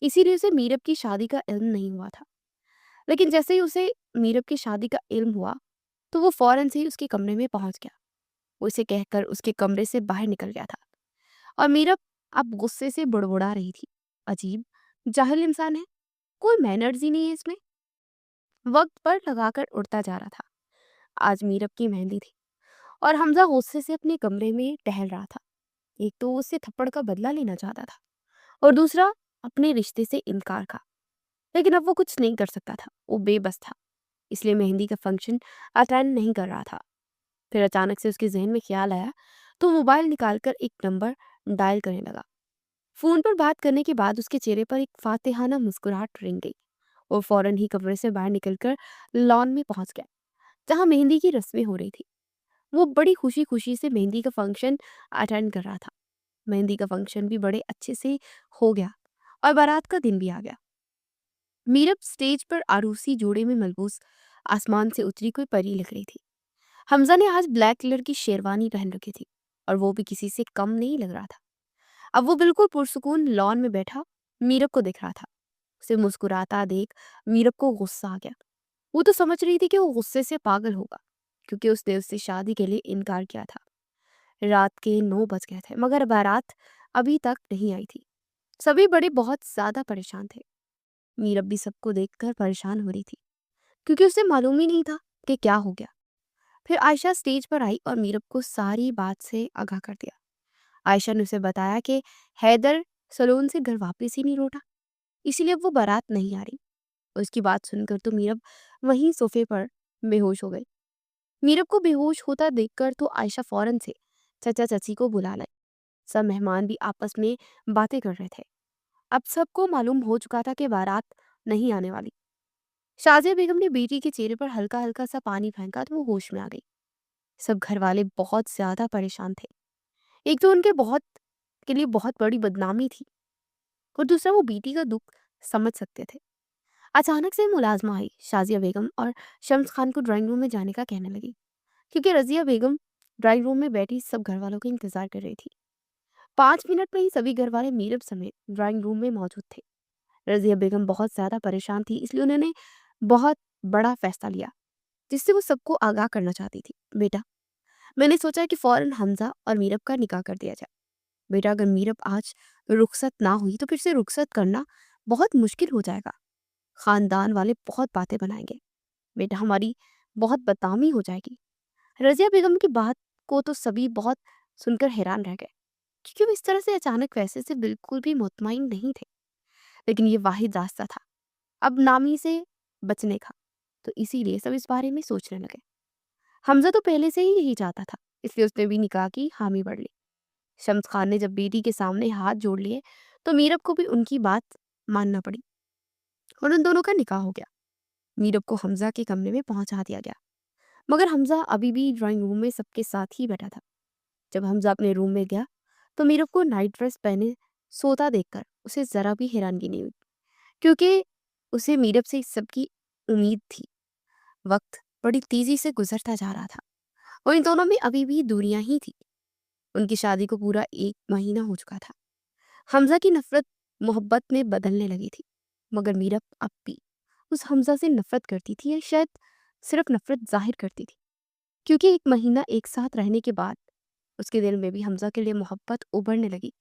इसीलिए उसे मीरब की शादी का इल्म नहीं हुआ था। लेकिन जैसे ही उसे मीरब की शादी का इल्म हुआ तो वो फौरन से ही उसके कमरे में पहुंच गया। वो इसे कहकर उसके कमरे से बाहर निकल गया था और मीरब अब गुस्से से बुड़बुड़ा रही थी। अजीब जाहिल इंसान है, कोई मैनर्स ही नहीं है इसमें। वक्त पर लगाकर उड़ता जा रहा था। आज मीरब की मेहंदी थी और हमजा गुस्से से अपने कमरे में टहल रहा था। एक तो वो उससे थप्पड़ का बदला लेना चाहता था और दूसरा अपने रिश्ते से इनकार का। लेकिन अब वो कुछ नहीं कर सकता था, वो बेबस था। इसलिए मेहंदी का फंक्शन अटेंड नहीं कर रहा था। फिर अचानक से उसके जहन में ख्याल आया तो मोबाइल निकालकर एक नंबर डायल करने लगा। फोन पर बात करने के बाद उसके चेहरे पर एक फातिहाना मुस्कुराहट रिंग गई। वो फौरन ही कमरे से बाहर निकलकर लॉन में पहुंच गया, जहां मेहंदी की रस्में हो रही थी। वो बड़ी खुशी खुशी से मेहंदी का फंक्शन अटेंड कर रहा था। मेहंदी का फंक्शन भी बड़े अच्छे से हो गया और बारात का दिन भी आ गया। मीरब स्टेज पर आरूसी जोड़े में मलबूस आसमान से उतरी कोई परी लग रही थी। हमजा ने आज ब्लैक कलर की शेरवानी पहन रखी थी और वो भी किसी से कम नहीं लग रहा था। अब वो बिल्कुल पुरसुकून लॉन में बैठा मीरब को देख रहा था। उसे मुस्कुराता देख मीरब को गुस्सा आ गया। वो तो समझ रही थी कि वो गुस्से से पागल होगा, क्योंकि उसने उससे शादी के लिए इनकार किया था। रात के 9 बज गए थे, मगर बारात अभी तक नहीं आई थी। सभी बड़े बहुत ज्यादा परेशान थे। मीरब भी सबको देखकर परेशान हो रही थी, क्योंकि उसे मालूम ही नहीं था कि क्या हो गया। फिर आयशा स्टेज पर आई और मीरब को सारी बात से आगाह कर दिया। आयशा ने उसे बताया कि हैदर सलोन से घर वापस ही नहीं लौटा, इसीलिए वो बारात नहीं आ रही। उसकी बात सुनकर तो मीरब वहीं सोफे पर बेहोश हो गई। मीरब को बेहोश होता देखकर तो आयशा फौरन से चाचा चाची को बुला लाई। सब मेहमान भी आपस में बातें कर रहे थे। अब सबको मालूम हो चुका था कि बारात नहीं आने वाली। शाजिया बेगम ने बेटी के चेहरे पर हल्का हल्का सा पानी फेंका तो वो होश में आ गई। सब घर वाले बहुत ज़्यादा परेशान थे। एक तो उनके बहुत के लिए बहुत बड़ी बदनामी थी और दूसरा वो बेटी का दुःख समझ सकते थे। अचानक से मुलाज़िमा आई, शाज़िया बेगम, और शम्स खान को ड्राइंग रूम में जाने का कहने लगी, क्योंकि रज़िया बेगम ड्राइंग रूम में बैठी सब घरवालों का इंतज़ार कर रही थी। 5 मिनट में ही सभी घरवाले मीरब समेत ड्राइंग रूम में मौजूद थे। रज़िया बेगम बहुत ज़्यादा परेशान थी, इसलिए उन्होंने बहुत बड़ा फ़ैसला लिया, जिससे वो सबको आगाह करना चाहती थी। बेटा, मैंने सोचा कि फ़ौरन हमज़ा और मीरब का निकाह कर दिया जाए। बेटा, अगर मीरब आज रुखसत ना हुई तो फिर से रुखसत करना बहुत मुश्किल हो जाएगा। ख़ानदान वाले बहुत बातें बनाएँगे। बेटा, हमारी बहुत बदनामी हो जाएगी। रज़िया बेगम की बात को तो सभी बहुत सुनकर हैरान रह गए, क्योंकि वो इस तरह से अचानक फैसले से बिल्कुल भी मुतमईन नहीं थे। लेकिन ये वाहिद रास्ता था अब नामी से बचने का, तो इसीलिए सब इस बारे में सोचने लगे। हमजा तो पहले से ही यही चाहता था, इसलिए उसने भी निकाह की हामी भर ली। शम्स खान ने जब बेटी के सामने हाथ जोड़ लिए, तो मीरब को भी उनकी बात मानना पड़ी और उन दोनों का निकाह हो गया। मीरब को हमजा के कमरे में पहुंचा दिया गया, मगर हमजा अभी भी ड्राइंग रूम में सबके साथ ही बैठा था। जब हमजा अपने रूम में गया, तो मीरब को नाइट ड्रेस पहने सोता देखकर उसे जरा भी हैरानगी नहीं हुई, क्योंकि उसे मीरब से इस सब की उम्मीद थी। वक्त बड़ी तेजी से गुजरता जा रहा था और इन दोनों में अभी भी दूरियां ही थी। उनकी शादी को पूरा 1 महीना हो चुका था। हमजा की नफरत मोहब्बत में बदलने लगी थी, मगर मीरब अब भी उस हमजा से नफरत करती थी, या शायद सिर्फ नफरत जाहिर करती थी, क्योंकि 1 महीना एक साथ रहने के बाद उसके दिल में भी हमजा के लिए मोहब्बत उभरने लगी।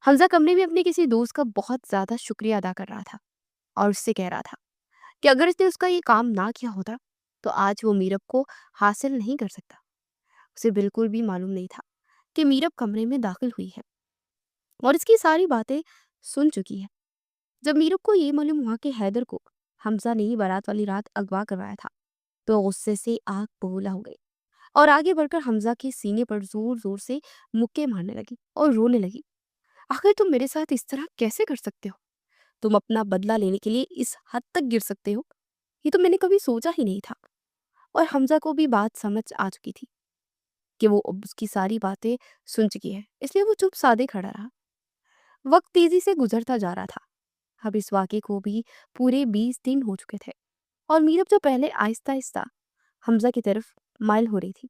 हमजा कमरे में अपने किसी दोस्त का बहुत ज्यादा शुक्रिया अदा कर रहा था और उससे कह रहा था कि अगर इसने उसका ये काम ना किया होता, तो आज वो मीरब को हासिल नहीं कर सकता। उसे बिल्कुल भी मालूम नहीं था कि मीरब कमरे में दाखिल हुई है और इसकी सारी बातें सुन चुकी है। जब मीरब को ये मालूम हुआ कि हैदर को हमजा ने ही बारात वाली रात अगवा करवाया था, तो गुस्से से आग बबूला हो गई और आगे बढ़कर हमजा के सीने पर जोर जोर से मुक्के मारने लगी और रोने लगी। आखिर तुम मेरे साथ इस तरह कैसे कर सकते हो? तुम अपना बदला लेने के लिए इस हद तक गिर सकते हो? ये तो मैंने कभी सोचा ही नहीं था। और हमजा को भी बात समझ आ चुकी थी कि वो अब उसकी सारी बातें सुन चुकी है, इसलिए वो चुप साधे खड़ा रहा। वक्त तेजी से गुजरता जा रहा था। अब इस वाक़े को भी पूरे 20 दिन हो चुके थे और मीरब जो पहले आहिस्ता आहिस्ता हमजा की तरफ माइल हो रही थी,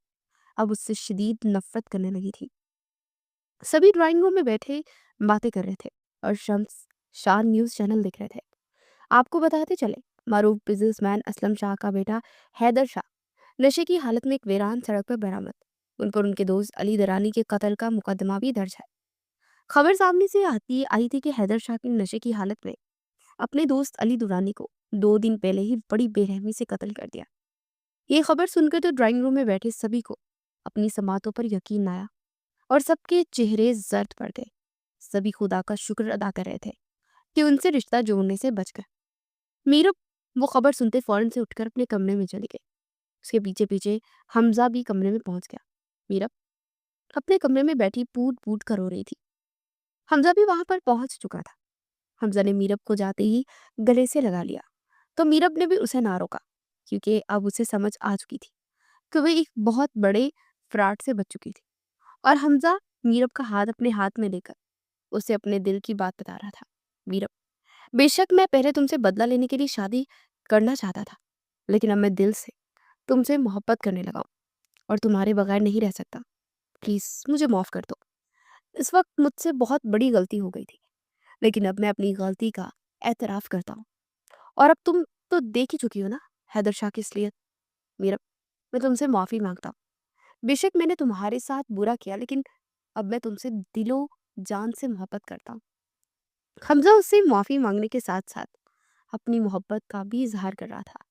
अब उससे शदीद नफरत करने लगी थी। सभी ड्राइंग रूम में बैठे बातें कर रहे थे और शम्स शाह न्यूज़ चैनल देख रहे थे। आपको बताते चले, मारूफ बिजनेसमैन असलम शाह का बेटा हैदर शाह नशे की हालत में एक वीरान सड़क पर बरामद। उन पर उनके दोस्त अली दरानी के कत्ल का मुकदमा भी दर्ज है। खबर सामने से आती आई थी कि हैदर शाह के नशे की हालत में अपने दोस्त अली दुरानी को 2 दिन पहले ही बड़ी बेरहमी से कत्ल कर दिया। ये खबर सुनकर तो ड्राइंग रूम में बैठे सभी को अपनी समातों पर यकीन न आया और सबके चेहरे जर्द पड़ गए। सभी खुदा का शुक्र अदा कर रहे थे कि उनसे रिश्ता जोड़ने से बच गए। मीरब वो खबर सुनते फौरन से उठकर अपने कमरे में चली गई। उसके पीछे पीछे हमजा भी कमरे में पहुंच गया। मीरब अपने कमरे में बैठी पूट पूट कर रो रही थी। हमजा भी वहां पर पहुंच चुका था। हमजा ने मीरब को जाते ही गले से लगा लिया, तो मीरब ने भी उसे ना रोका, क्योंकि अब उसे समझ आ चुकी थी कि वह एक बहुत बड़े फ्रॉड से बच चुकी थी। और हमजा मीरब का हाथ अपने हाथ में लेकर उसे अपने दिल की बात बता रहा था। मीरब, बेशक मैं पहले तुमसे बदला लेने के लिए शादी करना चाहता था, लेकिन अब मैं दिल से तुमसे मोहब्बत करने लगा हूं और तुम्हारे बगैर नहीं रह सकता। प्लीज मुझे माफ कर दो। इस वक्त मुझसे बहुत बड़ी गलती हो गई थी, लेकिन अब मैं अपनी गलती का एतराफ करता हूँ। और अब तुम तो देख ही चुकी हो ना हैदर शाह की असलियत। मीरब, मैं तुमसे माफी मांगता हूँ। बेशक मैंने तुम्हारे साथ बुरा किया, लेकिन अब मैं तुमसे दिलो जान से मोहब्बत करता हूँ। हमजा उससे माफी मांगने के साथ साथ अपनी मोहब्बत का भी इजहार कर रहा था।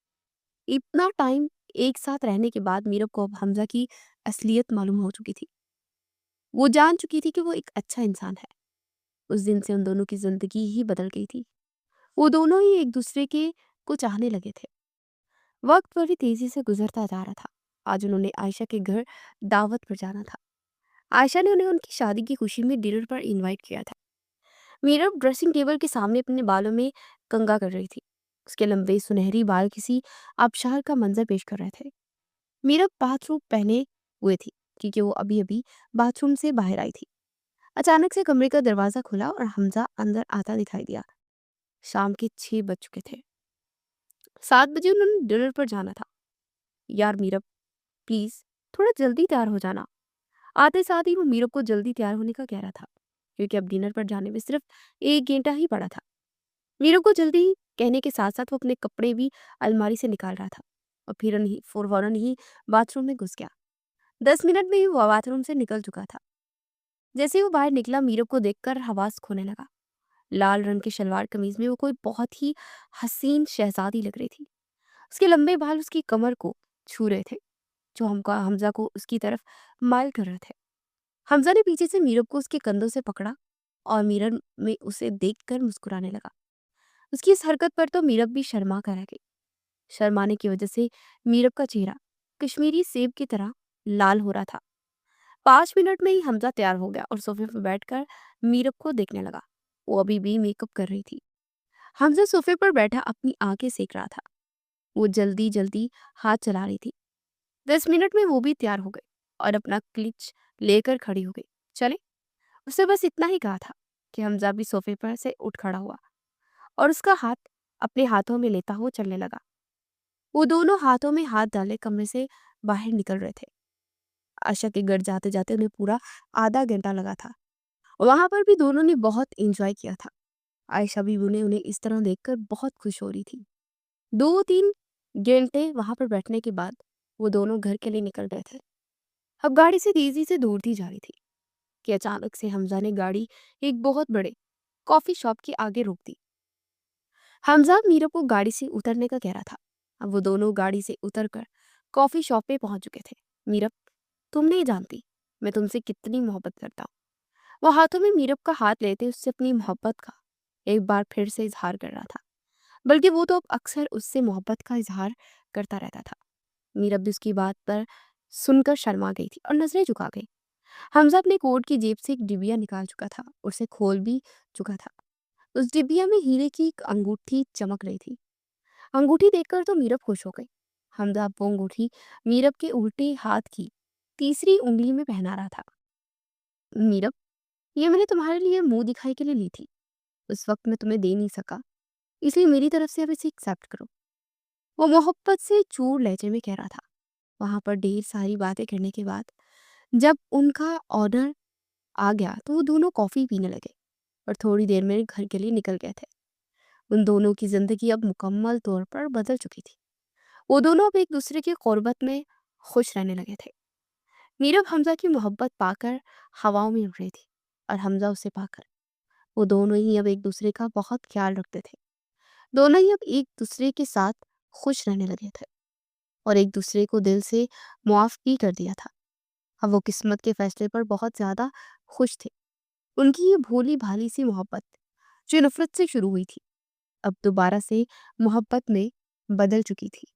इतना टाइम एक साथ रहने के बाद मीरब को अब हमजा की असलियत मालूम हो चुकी थी। वो जान चुकी थी कि वो एक अच्छा इंसान है। उस दिन से उन दोनों की जिंदगी ही बदल गई थी। वो दोनों ही एक दूसरे के को चाहने लगे थे। वक्त बड़ी तेजी से गुजरता जा रहा था। आज उन्होंने आयशा के घर दावत पर जाना था। आयशा ने उन्हें उनकी शादी की खुशी में डिनर पर इनवाइट किया था। मीरब ड्रेसिंग टेबल के सामने अपने बालों में कंघा कर रही थी। उसके लंबे सुनहरी बाल किसी आबशार का मंजर पेश कर रहे थे। मीरब बाथरूम पहने हुए थी, क्योंकि वो अभी-अभी बाथरूम से बाहर आई थी। अचानक से कमरे का दरवाज़ा खुला और हमज़ा अंदर आता दिखाई दिया। शाम के 6 बज चुके थे। 7 बजे उन्होंने डिनर पर जाना था। यार मीरब, प्लीज़ थोड़ा जल्दी तैयार हो जाना। आते साथ ही वो मीरब को जल्दी तैयार होने का कह रहा था, क्योंकि अब डिनर पर जाने में सिर्फ 1 घंटा ही पड़ा था। मीरब को जल्दी कहने के साथ-साथ वो अपने कपड़े भी अलमारी से निकाल रहा था और फौरन ही बाथरूम में घुस गया। 10 मिनट में ही वो बाथरूम से निकल चुका था। जैसे ही वो बाहर निकला, मीरब को देखकर हवास खोने लगा। लाल रंग की शलवार कमीज में वो कोई बहुत ही हसीन शहजादी लग रही थी। उसके लंबे बाल उसकी कमर को छू रहे थे, जो हमका हमजा को उसकी तरफ माइल कर रहे थे। हमजा ने पीछे से मीरब को उसके कंधों से पकड़ा और मिरर में उसे देखकर मुस्कुराने लगा। उसकी इस हरकत पर तो मीरब भी शर्मा कर रह गई। शर्माने की वजह से मीरब का चेहरा कश्मीरी सेब की तरह लाल हो रहा था। 5 मिनट में ही हमजा तैयार हो गया और सोफे पर बैठकर मीरब को देखने लगा। वो अभी भी मेकअप कर रही थी। हमजा सोफे पर बैठा अपनी आंखें सेक रहा था। वो जल्दी जल्दी हाथ चला रही थी। 10 मिनट में वो भी तैयार हो गई और अपना क्लिच लेकर खड़ी हो गई। चले, उसने बस इतना ही कहा था कि हमजा भी सोफे पर से उठ खड़ा हुआ और उसका हाथ अपने हाथों में लेता हुआ चलने लगा। वो दोनों हाथों में हाथ डाले कमरे से बाहर निकल रहे थे। आशा के घर जाते जाते उन्हें पूरा आधा घंटा लगा था। वहां पर भी दोनों ने बहुत एंजॉय किया था। आयशा भी उन्हें इस तरह देखकर बहुत खुश हो रही थी। 2-3 घंटे वहां पर बैठने के बाद वो दोनों घर के लिए निकल रहे थे। अब गाड़ी से तेजी से दौड़ती जा रही थी कि अचानक से हमजा ने गाड़ी एक बहुत बड़े कॉफी शॉप के आगे रोक दी। हमजा मीरा को गाड़ी से उतरने का कह रहा था। अब वो दोनों गाड़ी से उतरकर कॉफी शॉप पे पहुंच चुके थे। मीरब, तुम नहीं जानती मैं तुमसे कितनी मोहब्बत करता हूँ। वो हाथों में मीरब का हाथ लेते उससे अपनी मोहब्बत का एक बार फिर से इजहार कर रहा था। बल्कि वो तो अब अक्सर उससे मोहब्बत का इजहार करता रहता था। मीरब भी उसकी बात पर सुनकर शर्मा गई थी और नजरें झुका गई। हमजा अपने कोट की जेब से एक डिबिया निकाल चुका था, उसे खोल भी चुका था। उस डिबिया में हीरे की एक अंगूठी चमक रही थी। अंगूठी देखकर तो मीरब खुश हो गई। हमजा अब वो अंगूठी मीरब के उल्टे हाथ की तीसरी उंगली में पहना रहा था। मीरब, ये मैंने तुम्हारे लिए मुंह दिखाई के लिए ली थी। उस वक्त मैं तुम्हें दे नहीं सका, इसलिए मेरी तरफ से अब इसे एक्सेप्ट करो। वो मोहब्बत से चूर लहजे में कह रहा था। वहां पर ढेर सारी बातें करने के बाद जब उनका ऑर्डर आ गया तो वो दोनों कॉफी पीने लगे और थोड़ी देर में घर के लिए निकल गए थे। उन दोनों की जिंदगी अब मुकम्मल तौर पर बदल चुकी थी। वो दोनों अब एक दूसरे की क़ुर्बत में खुश रहने लगे थे। मीरब हमजा की मोहब्बत पाकर हवाओं में उड़ रही थी और हमजा उसे पाकर, वो दोनों ही अब एक दूसरे का बहुत ख्याल रखते थे। दोनों ही अब एक दूसरे के साथ खुश रहने लगे थे और एक दूसरे को दिल से मुआफ भी कर दिया था। अब वो किस्मत के फैसले पर बहुत ज्यादा खुश थे। उनकी ये भोली भाली सी मोहब्बत जो नफरत से शुरू हुई थी, अब दोबारा से मोहब्बत में बदल चुकी थी।